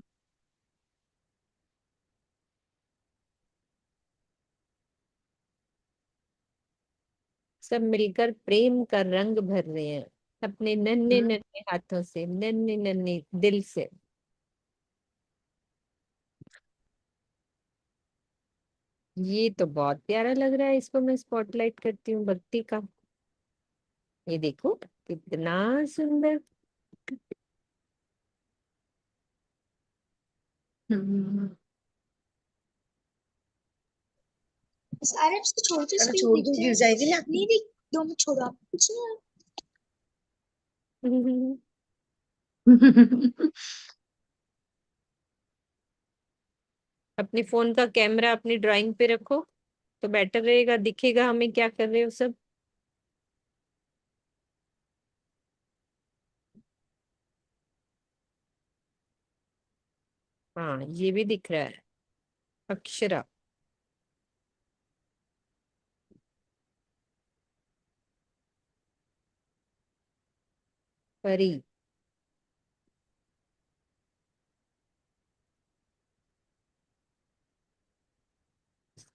सब मिलकर प्रेम का रंग भर रहे हैं अपने नन्हे हम्म, नन्हे हाथों से, नन्हे नन्हे दिल से। ये तो बहुत प्यारा लग रहा है, इसको मैं स्पॉटलाइट करती हूँ भक्ति का। ये देखो कितना सुंदर। हम्म। अरे इसको छोड़ तो इसको छोड़ दो, गिर जाएगी ना। नहीं नहीं, 2 मिनट छोड़ो, आप कुछ नहीं। अपने फोन का कैमरा अपनी ड्राइंग पे रखो तो बेटर रहेगा, दिखेगा हमें क्या कर रहे हो सब। हाँ, ये भी दिख रहा है, अक्षरा। परी।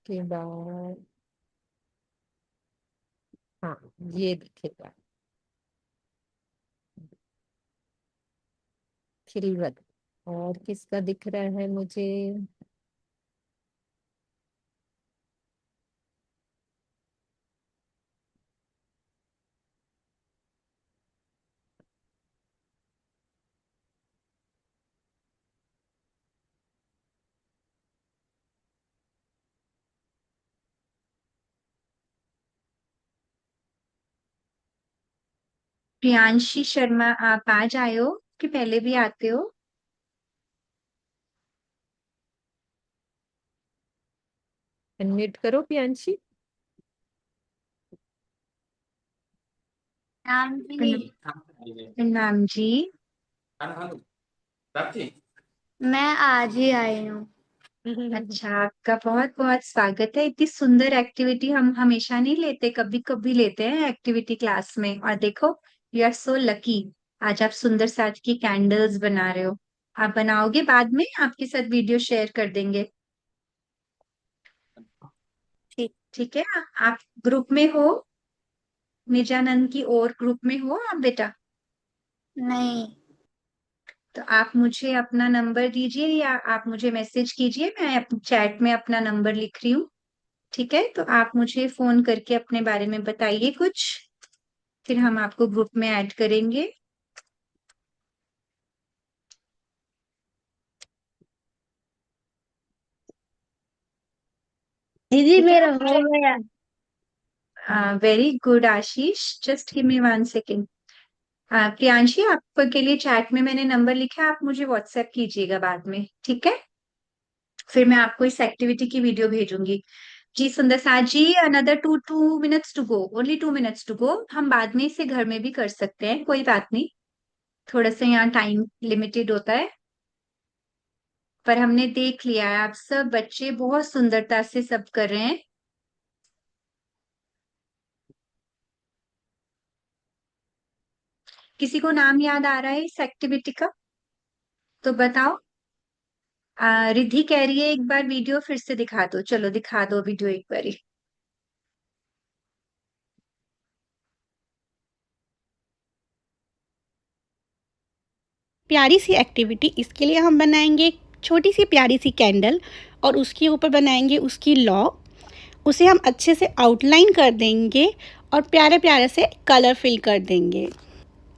के बाद हाँ, ये दिखेगा, खिलवत। और किसका दिख रहा है मुझे? प्रियांशी शर्मा, आप आज आए हो कि पहले भी आते हो? अनम्यूट करो प्रियांशी। नाम नाम जी। मैं आज ही आई हूँ। अच्छा, आपका बहुत बहुत स्वागत है। इतनी सुंदर एक्टिविटी हम हमेशा नहीं लेते, कभी कभी लेते हैं एक्टिविटी क्लास में। और देखो, यू आर सो लकी, आज आप सुंदर साथ की कैंडल्स बना रहे हो। आप बनाओगे, बाद में आपके साथ वीडियो शेयर कर देंगे। ठीक ठीक है। आप ग्रुप में हो, निजानंद की और ग्रुप में हो आप बेटा? नहीं। तो आप मुझे अपना नंबर दीजिए या आप मुझे मैसेज कीजिए, मैं चैट में अपना नंबर लिख रही हूँ। ठीक है, तो आप मुझे फोन करके अपने बारे में बताइए कुछ, फिर हम आपको ग्रुप में ऐड करेंगे। दीदी ठीक है, मेरा हो गया। Very good Ashish, just give me 1 second. Priyanshi, आपके लिए चैट में मैंने नंबर लिखा है, आप मुझे व्हाट्सएप कीजिएगा बाद में, ठीक है? फिर मैं आपको इस एक्टिविटी की वीडियो भेजूंगी। जी सुंदर साथ जी, another 2 minutes to go, only 2 minutes to go. हम बाद में इसे घर में भी कर सकते हैं, कोई बात नहीं, थोड़ा सा यहाँ टाइम लिमिटेड होता है। पर हमने देख लिया है, आप सब बच्चे बहुत सुंदरता से सब कर रहे हैं। किसी को नाम याद आ रहा है इस एक्टिविटी का? तो बताओ। रिद्धि कह रही है एक बार वीडियो फिर से दिखा दो, चलो दिखा दो वीडियो एक बारी। प्यारी सी एक्टिविटी, इसके लिए हम बनाएंगे एक छोटी सी प्यारी सी कैंडल और उसके ऊपर बनाएंगे उसकी लॉ। उसे हम अच्छे से आउटलाइन कर देंगे और प्यारे प्यारे से कलर फिल कर देंगे।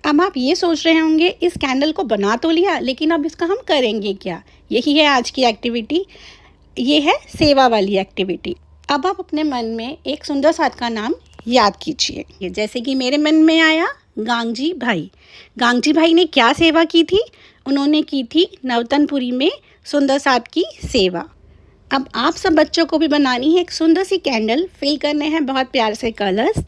अब आप ये सोच रहे होंगे इस कैंडल को बना तो लिया, लेकिन अब इसका हम करेंगे क्या? यही है आज की एक्टिविटी, ये है सेवा वाली एक्टिविटी। अब आप अपने मन में एक सुंदर साथ का नाम याद कीजिए, जैसे कि मेरे मन में आया गांगजी भाई। गांगजी भाई ने क्या सेवा की थी? उन्होंने की थी नवतनपुरी में सुंदर साथ की सेवा। अब आप सब बच्चों को भी बनानी है एक सुंदर सी कैंडल, फिल करने हैं बहुत प्यारे से कलर्स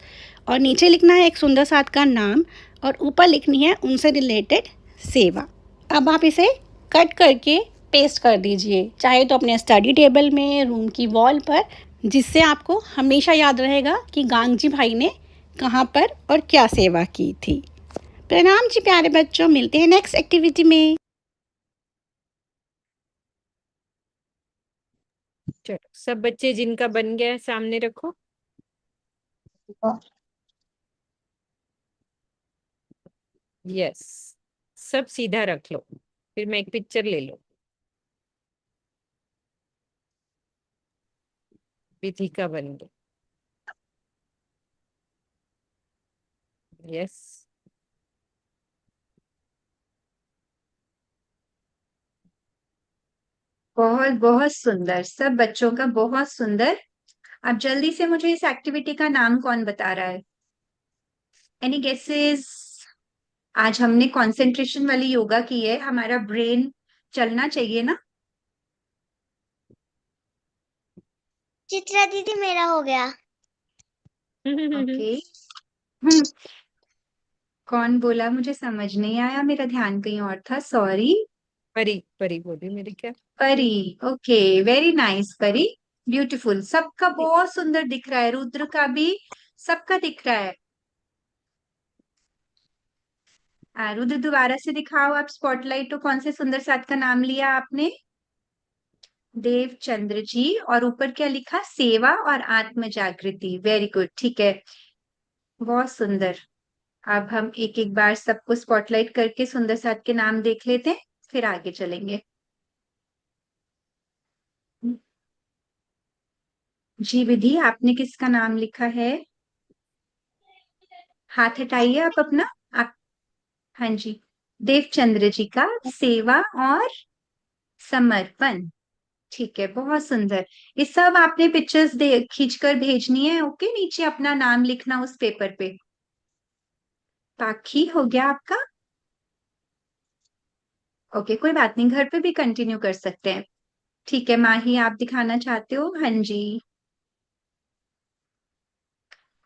और नीचे लिखना है एक सुंदर साथ का नाम और ऊपर लिखनी है उनसे रिलेटेड सेवा। अब आप इसे कट करके पेस्ट कर दीजिए, चाहे तो अपने स्टडी टेबल में, रूम की वॉल पर, जिससे आपको हमेशा याद रहेगा कि गांगजी भाई ने कहाँ पर और क्या सेवा की थी। प्रणाम जी प्यारे बच्चों, मिलते हैं नेक्स्ट एक्टिविटी में। चलो सब बच्चे जिनका बन गया है सामने रखो। यस, सब सीधा रख लो, फिर मैं एक पिक्चर ले लो। विधि का बन गया। यस, बहुत बहुत सुंदर, सब बच्चों का बहुत सुंदर। अब जल्दी से मुझे इस एक्टिविटी का नाम कौन बता रहा है? Any guesses? आज हमने कंसंट्रेशन वाली योगा की है, हमारा ब्रेन चलना चाहिए ना। चित्रा दीदी मेरा हो गया। ओके। कौन बोला? मुझे समझ नहीं आया, मेरा ध्यान कहीं और था, सॉरी। परी परी बोली मेरी क्या। परी, ओके, वेरी नाइस परी, ब्यूटीफुल। सबका बहुत सुंदर दिख रहा है, रुद्र का भी सबका दिख रहा है। रुद्र दोबारा से दिखाओ आप स्पॉटलाइट, तो कौन से सुंदर साथ का नाम लिया आपने? देव चंद्र जी, और ऊपर क्या लिखा? सेवा और आत्म जागृति, वेरी गुड, ठीक है, बहुत सुंदर। अब हम एक एक बार सबको स्पॉटलाइट करके सुंदर साथ के नाम देख लेते हैं, फिर आगे चलेंगे। जी विधि, आपने किसका नाम लिखा है? हाथ हटाइए आप अपना। आप, हाँ जी, देवचंद्र जी का सेवा और समर्पण, ठीक है, बहुत सुंदर। ये सब आपने पिक्चर्स दे खींचकर भेजनी है, ओके? नीचे अपना नाम लिखना उस पेपर पे। पाखी हो गया आपका? ओके, कोई बात नहीं, घर पे भी कंटिन्यू कर सकते हैं। ठीक है, माही आप दिखाना चाहते हो? हाँ जी।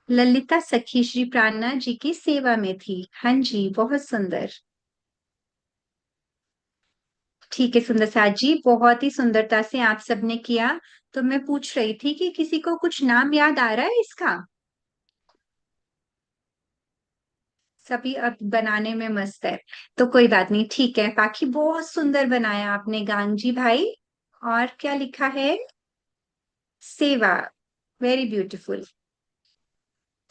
ललिता सखी श्री प्राणा जी की सेवा में थी, हाँ जी, बहुत सुंदर। ठीक है सुंदर साथ जी, बहुत ही सुंदरता से आप सबने किया। तो मैं पूछ रही थी कि किसी को कुछ नाम याद आ रहा है इसका? सभी अब बनाने में मस्त है, तो कोई बात नहीं, ठीक है। बाकी बहुत सुंदर बनाया आपने गांगजी भाई। और क्या लिखा है? सेवा, वेरी ब्यूटीफुल।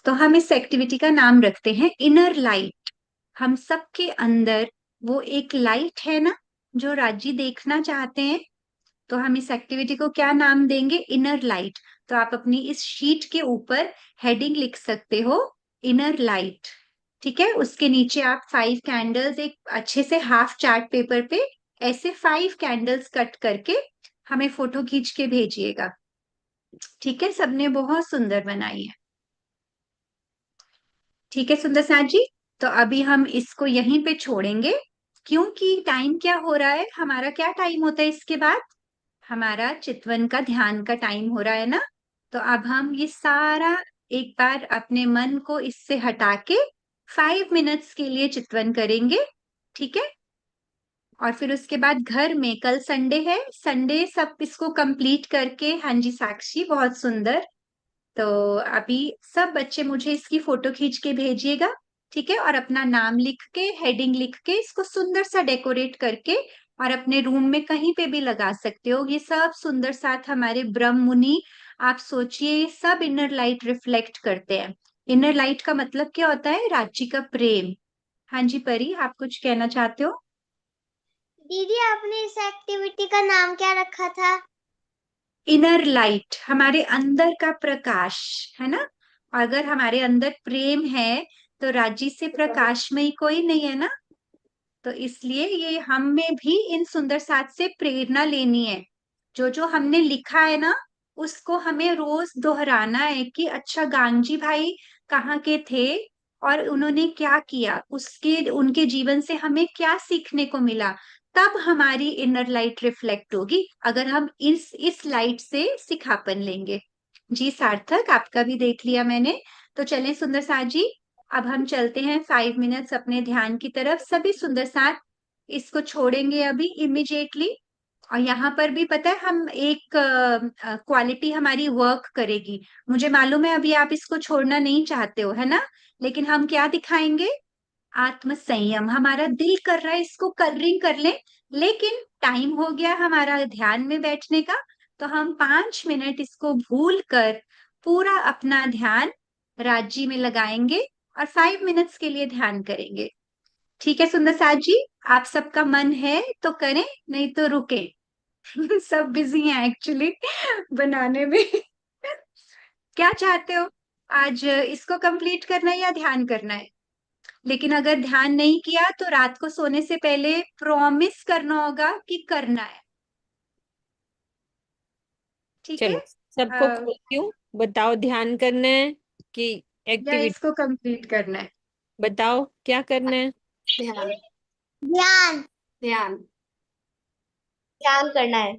तो हम इस एक्टिविटी का नाम रखते हैं इनर लाइट। हम सबके अंदर वो एक लाइट है ना जो राजी देखना चाहते हैं, तो हम इस एक्टिविटी को क्या नाम देंगे? Inner light. तो आप अपनी इस शीट के ऊपर हेडिंग लिख सकते हो, इनर लाइट। ठीक है, उसके नीचे आप 5 कैंडल्स एक अच्छे से हाफ चार्ट पेपर पे ऐसे 5 कैंडल्स कट करके हमें फोटो खींच के भेजिएगा। ठीक है, सबने बहुत सुंदर बनाई है। ठीक है सुंदर साथ जी, तो अभी हम इसको यहीं पे छोड़ेंगे, क्योंकि टाइम क्या हो रहा है हमारा? क्या टाइम होता है इसके बाद? हमारा चितवन का ध्यान का टाइम हो रहा है ना। तो अब हम ये सारा एक बार अपने मन को इससे हटा के 5 मिनट्स के लिए चितवन करेंगे। ठीक है, और फिर उसके बाद घर में, कल संडे है, संडे सब इसको कंप्लीट करके, हाँ जी साक्षी बहुत सुंदर। तो अभी सब बच्चे मुझे इसकी फोटो खींच के भेजिएगा। ठीक है, और अपना नाम लिख के, हेडिंग लिख के, इसको सुंदर सा डेकोरेट करके और अपने रूम में कहीं पे भी लगा सकते हो। ये सब सुंदर साथ हमारे ब्रह्म मुनि, आप सोचिए, ये सब इनर लाइट रिफ्लेक्ट करते हैं। इनर लाइट का मतलब क्या होता है? राज्य का प्रेम। हाँ जी परी, आप कुछ कहना चाहते हो? दीदी आपने इस एक्टिविटी का नाम क्या रखा था? इनर लाइट, हमारे अंदर का प्रकाश, है ना। अगर हमारे अंदर प्रेम है तो राज्य से प्रकाश में ही कोई नहीं है ना। तो इसलिए ये हम में भी इन सुंदर साथ से प्रेरणा लेनी है। जो जो हमने लिखा है ना, उसको हमें रोज दोहराना है कि अच्छा गांधी भाई कहाँ के थे और उन्होंने क्या किया, उसके उनके जीवन से हमें क्या सीखने को मिला। तब हमारी इनर लाइट रिफ्लेक्ट होगी, अगर हम इस लाइट से सिखापन लेंगे। जी सार्थक, आपका भी देख लिया मैंने। तो चलें सुंदर साथ जी, अब हम चलते हैं 5 मिनट्स अपने ध्यान की तरफ। सभी सुंदर साथ इसको छोड़ेंगे अभी इमिजिएटली। और यहाँ पर भी पता है हम एक क्वालिटी हमारी वर्क करेगी। मुझे मालूम है अभी आप इसको छोड़ना नहीं चाहते हो, है ना, लेकिन हम क्या दिखाएंगे? आत्म संयम। हमारा दिल कर रहा है इसको कलरिंग कर ले, लेकिन टाइम हो गया हमारा ध्यान में बैठने का। तो हम 5 मिनट इसको भूल कर पूरा अपना ध्यान राज्य में लगाएंगे और 5 मिनट्स के लिए ध्यान करेंगे। ठीक है सुंदर साथ जी, आप सबका मन है तो करें, नहीं तो रुके। सब बिजी हैं एक्चुअली बनाने में। क्या चाहते हो, आज इसको कंप्लीट करना है या ध्यान करना है? लेकिन अगर ध्यान नहीं किया तो रात को सोने से पहले प्रॉमिस करना होगा कि करना है। ठीक है, चलो सबको खोलती हूँ, बताओ ध्यान करना है कि या एक्टिविटी? इसको कंप्लीट करना है? बताओ क्या करना है। ध्यान। ध्यान। ध्यान। ध्यान करना है।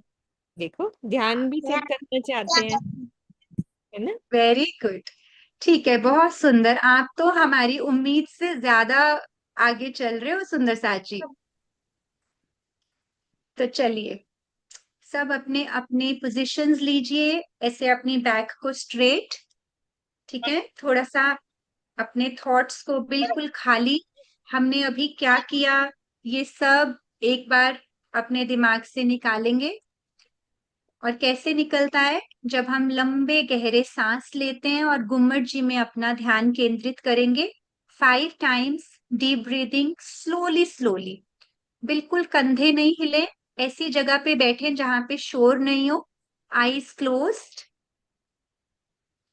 देखो ध्यान भी सब करना चाहते हैं, है ना। Very good. ठीक है, बहुत सुंदर। आप तो हमारी उम्मीद से ज्यादा आगे चल रहे हो सुंदर साची। तो चलिए, सब अपने अपने पोजीशंस लीजिए, ऐसे अपनी बैक को स्ट्रेट। ठीक है, थोड़ा सा अपने थॉट्स को बिल्कुल खाली। हमने अभी क्या किया ये सब एक बार अपने दिमाग से निकालेंगे। और कैसे निकलता है? जब हम लंबे गहरे सांस लेते हैं और गुम्मट जी में अपना ध्यान केंद्रित करेंगे। 5 times deep breathing, slowly slowly. बिल्कुल कंधे नहीं हिले, ऐसी जगह पे बैठे जहां पे शोर नहीं हो। Eyes closed.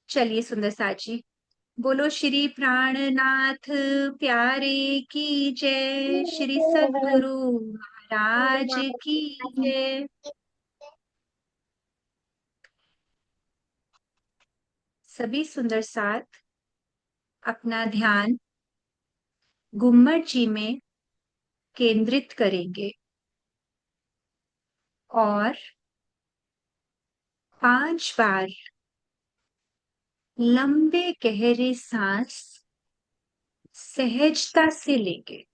चलिए सुंदर साची, बोलो श्री प्राणनाथ प्यारे की जय, श्री सद्गुरु महाराज की जय। सभी सुंदर साथ अपना ध्यान गुम्मट जी में केंद्रित करेंगे और 5 बार लंबे गहरे सांस सहजता से लेंगे।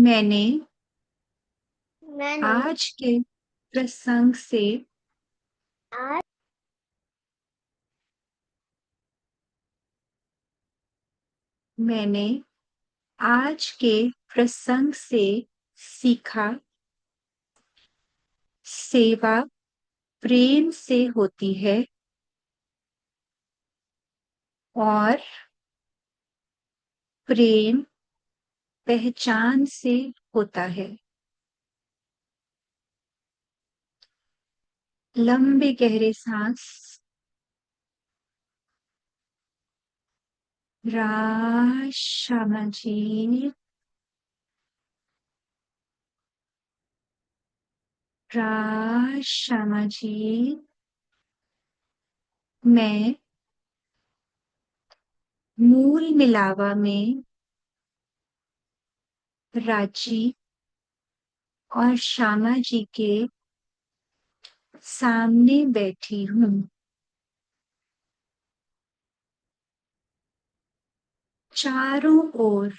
मैंने मैंने आज के प्रसंग से आज मैंने आज के प्रसंग से सीखा, सेवा प्रेम से होती है और प्रेम पहचान से होता है। लंबे गहरे सांस। श्यामा जी, श्यामा जी। मैं मूल मिलावा में राजी और श्यामा जी के सामने बैठी हूँ। चारों ओर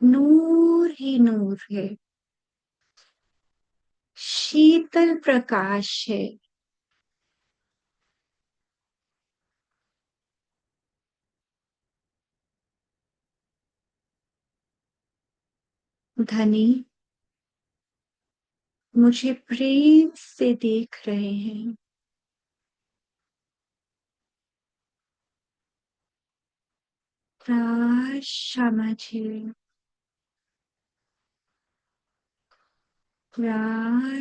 नूर ही नूर है, शीतल प्रकाश है। धनी मुझे प्रेम से देख रहे हैं। श्यामा जी,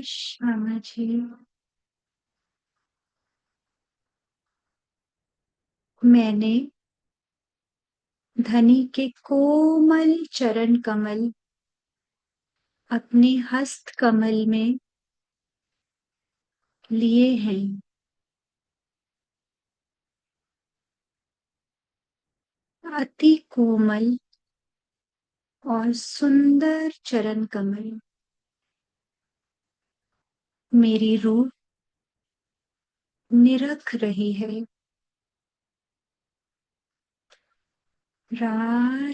श्यामा जी। मैंने धनी के कोमल चरण कमल अपने हस्त कमल में लिए हैं। अति कोमल और सुंदर चरण कमल मेरी रूह निरख रही है।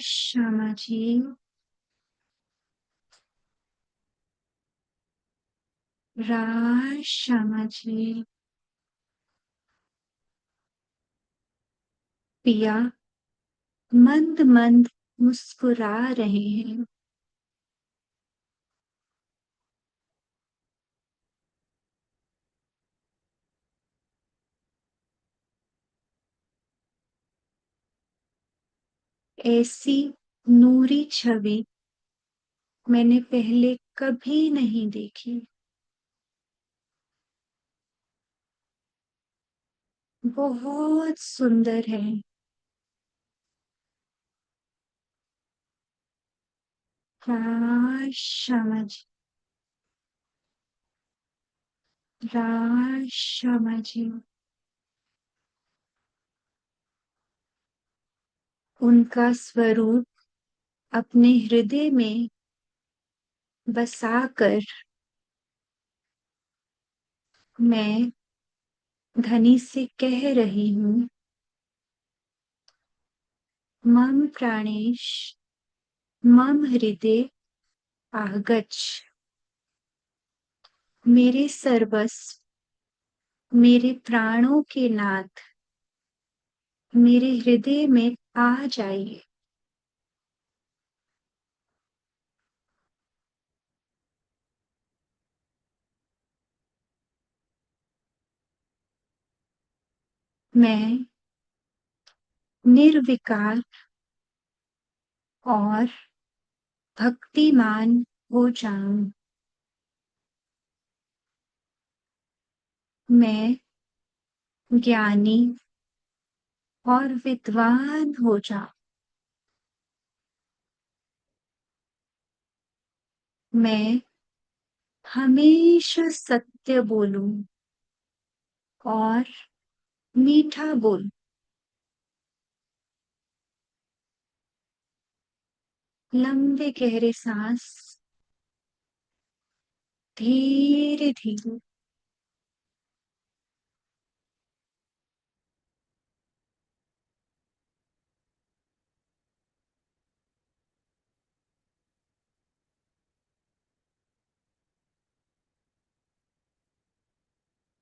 श्यामा जी, श्यामा जी। पिया मंद मंद मुस्कुरा रहे हैं। ऐसी नूरी छवि मैंने पहले कभी नहीं देखी। बहुत सुंदर है। श्यामा जी, श्यामा जी। उनका स्वरूप अपने हृदय में बसाकर मैं धनी से कह रही हूँ, मम प्राणेश मम हृदय आगच्छ। मेरे सर्वस्व, मेरे प्राणों के नाथ, मेरे हृदय में आ जाइए। मैं निर्विकार और भक्तिमान हो जाऊं। मैं ज्ञानी और विद्वान हो जाऊं। मैं हमेशा सत्य बोलूं और मीठा बोलूं। लंबे गहरे सांस। धीरे धीरे।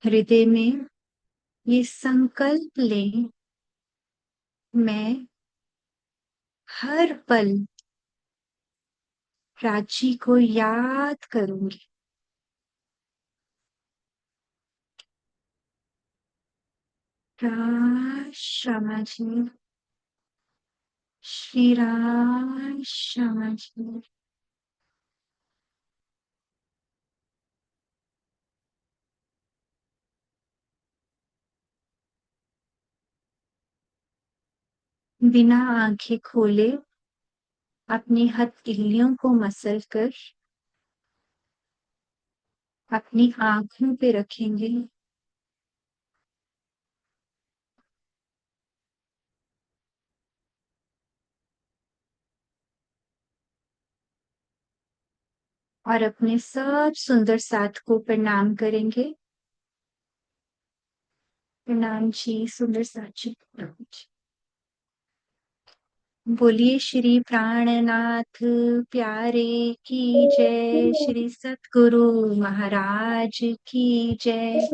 हृदय में ये संकल्प लें, मैं हर पल प्राची को याद करूंगी। राम श्यामा जी, श्री राम श्यामा जी। बिना आंखें खोले अपनी हथेलियों को मसल कर अपनी आंखों पे रखेंगे। और अपने सब सुंदर साथ को प्रणाम करेंगे। प्रणाम जी, सुंदर साथ जी, प्रणाम जी। बोलिए श्री प्राणनाथ प्यारे की जय, श्री सतगुरु महाराज की जय।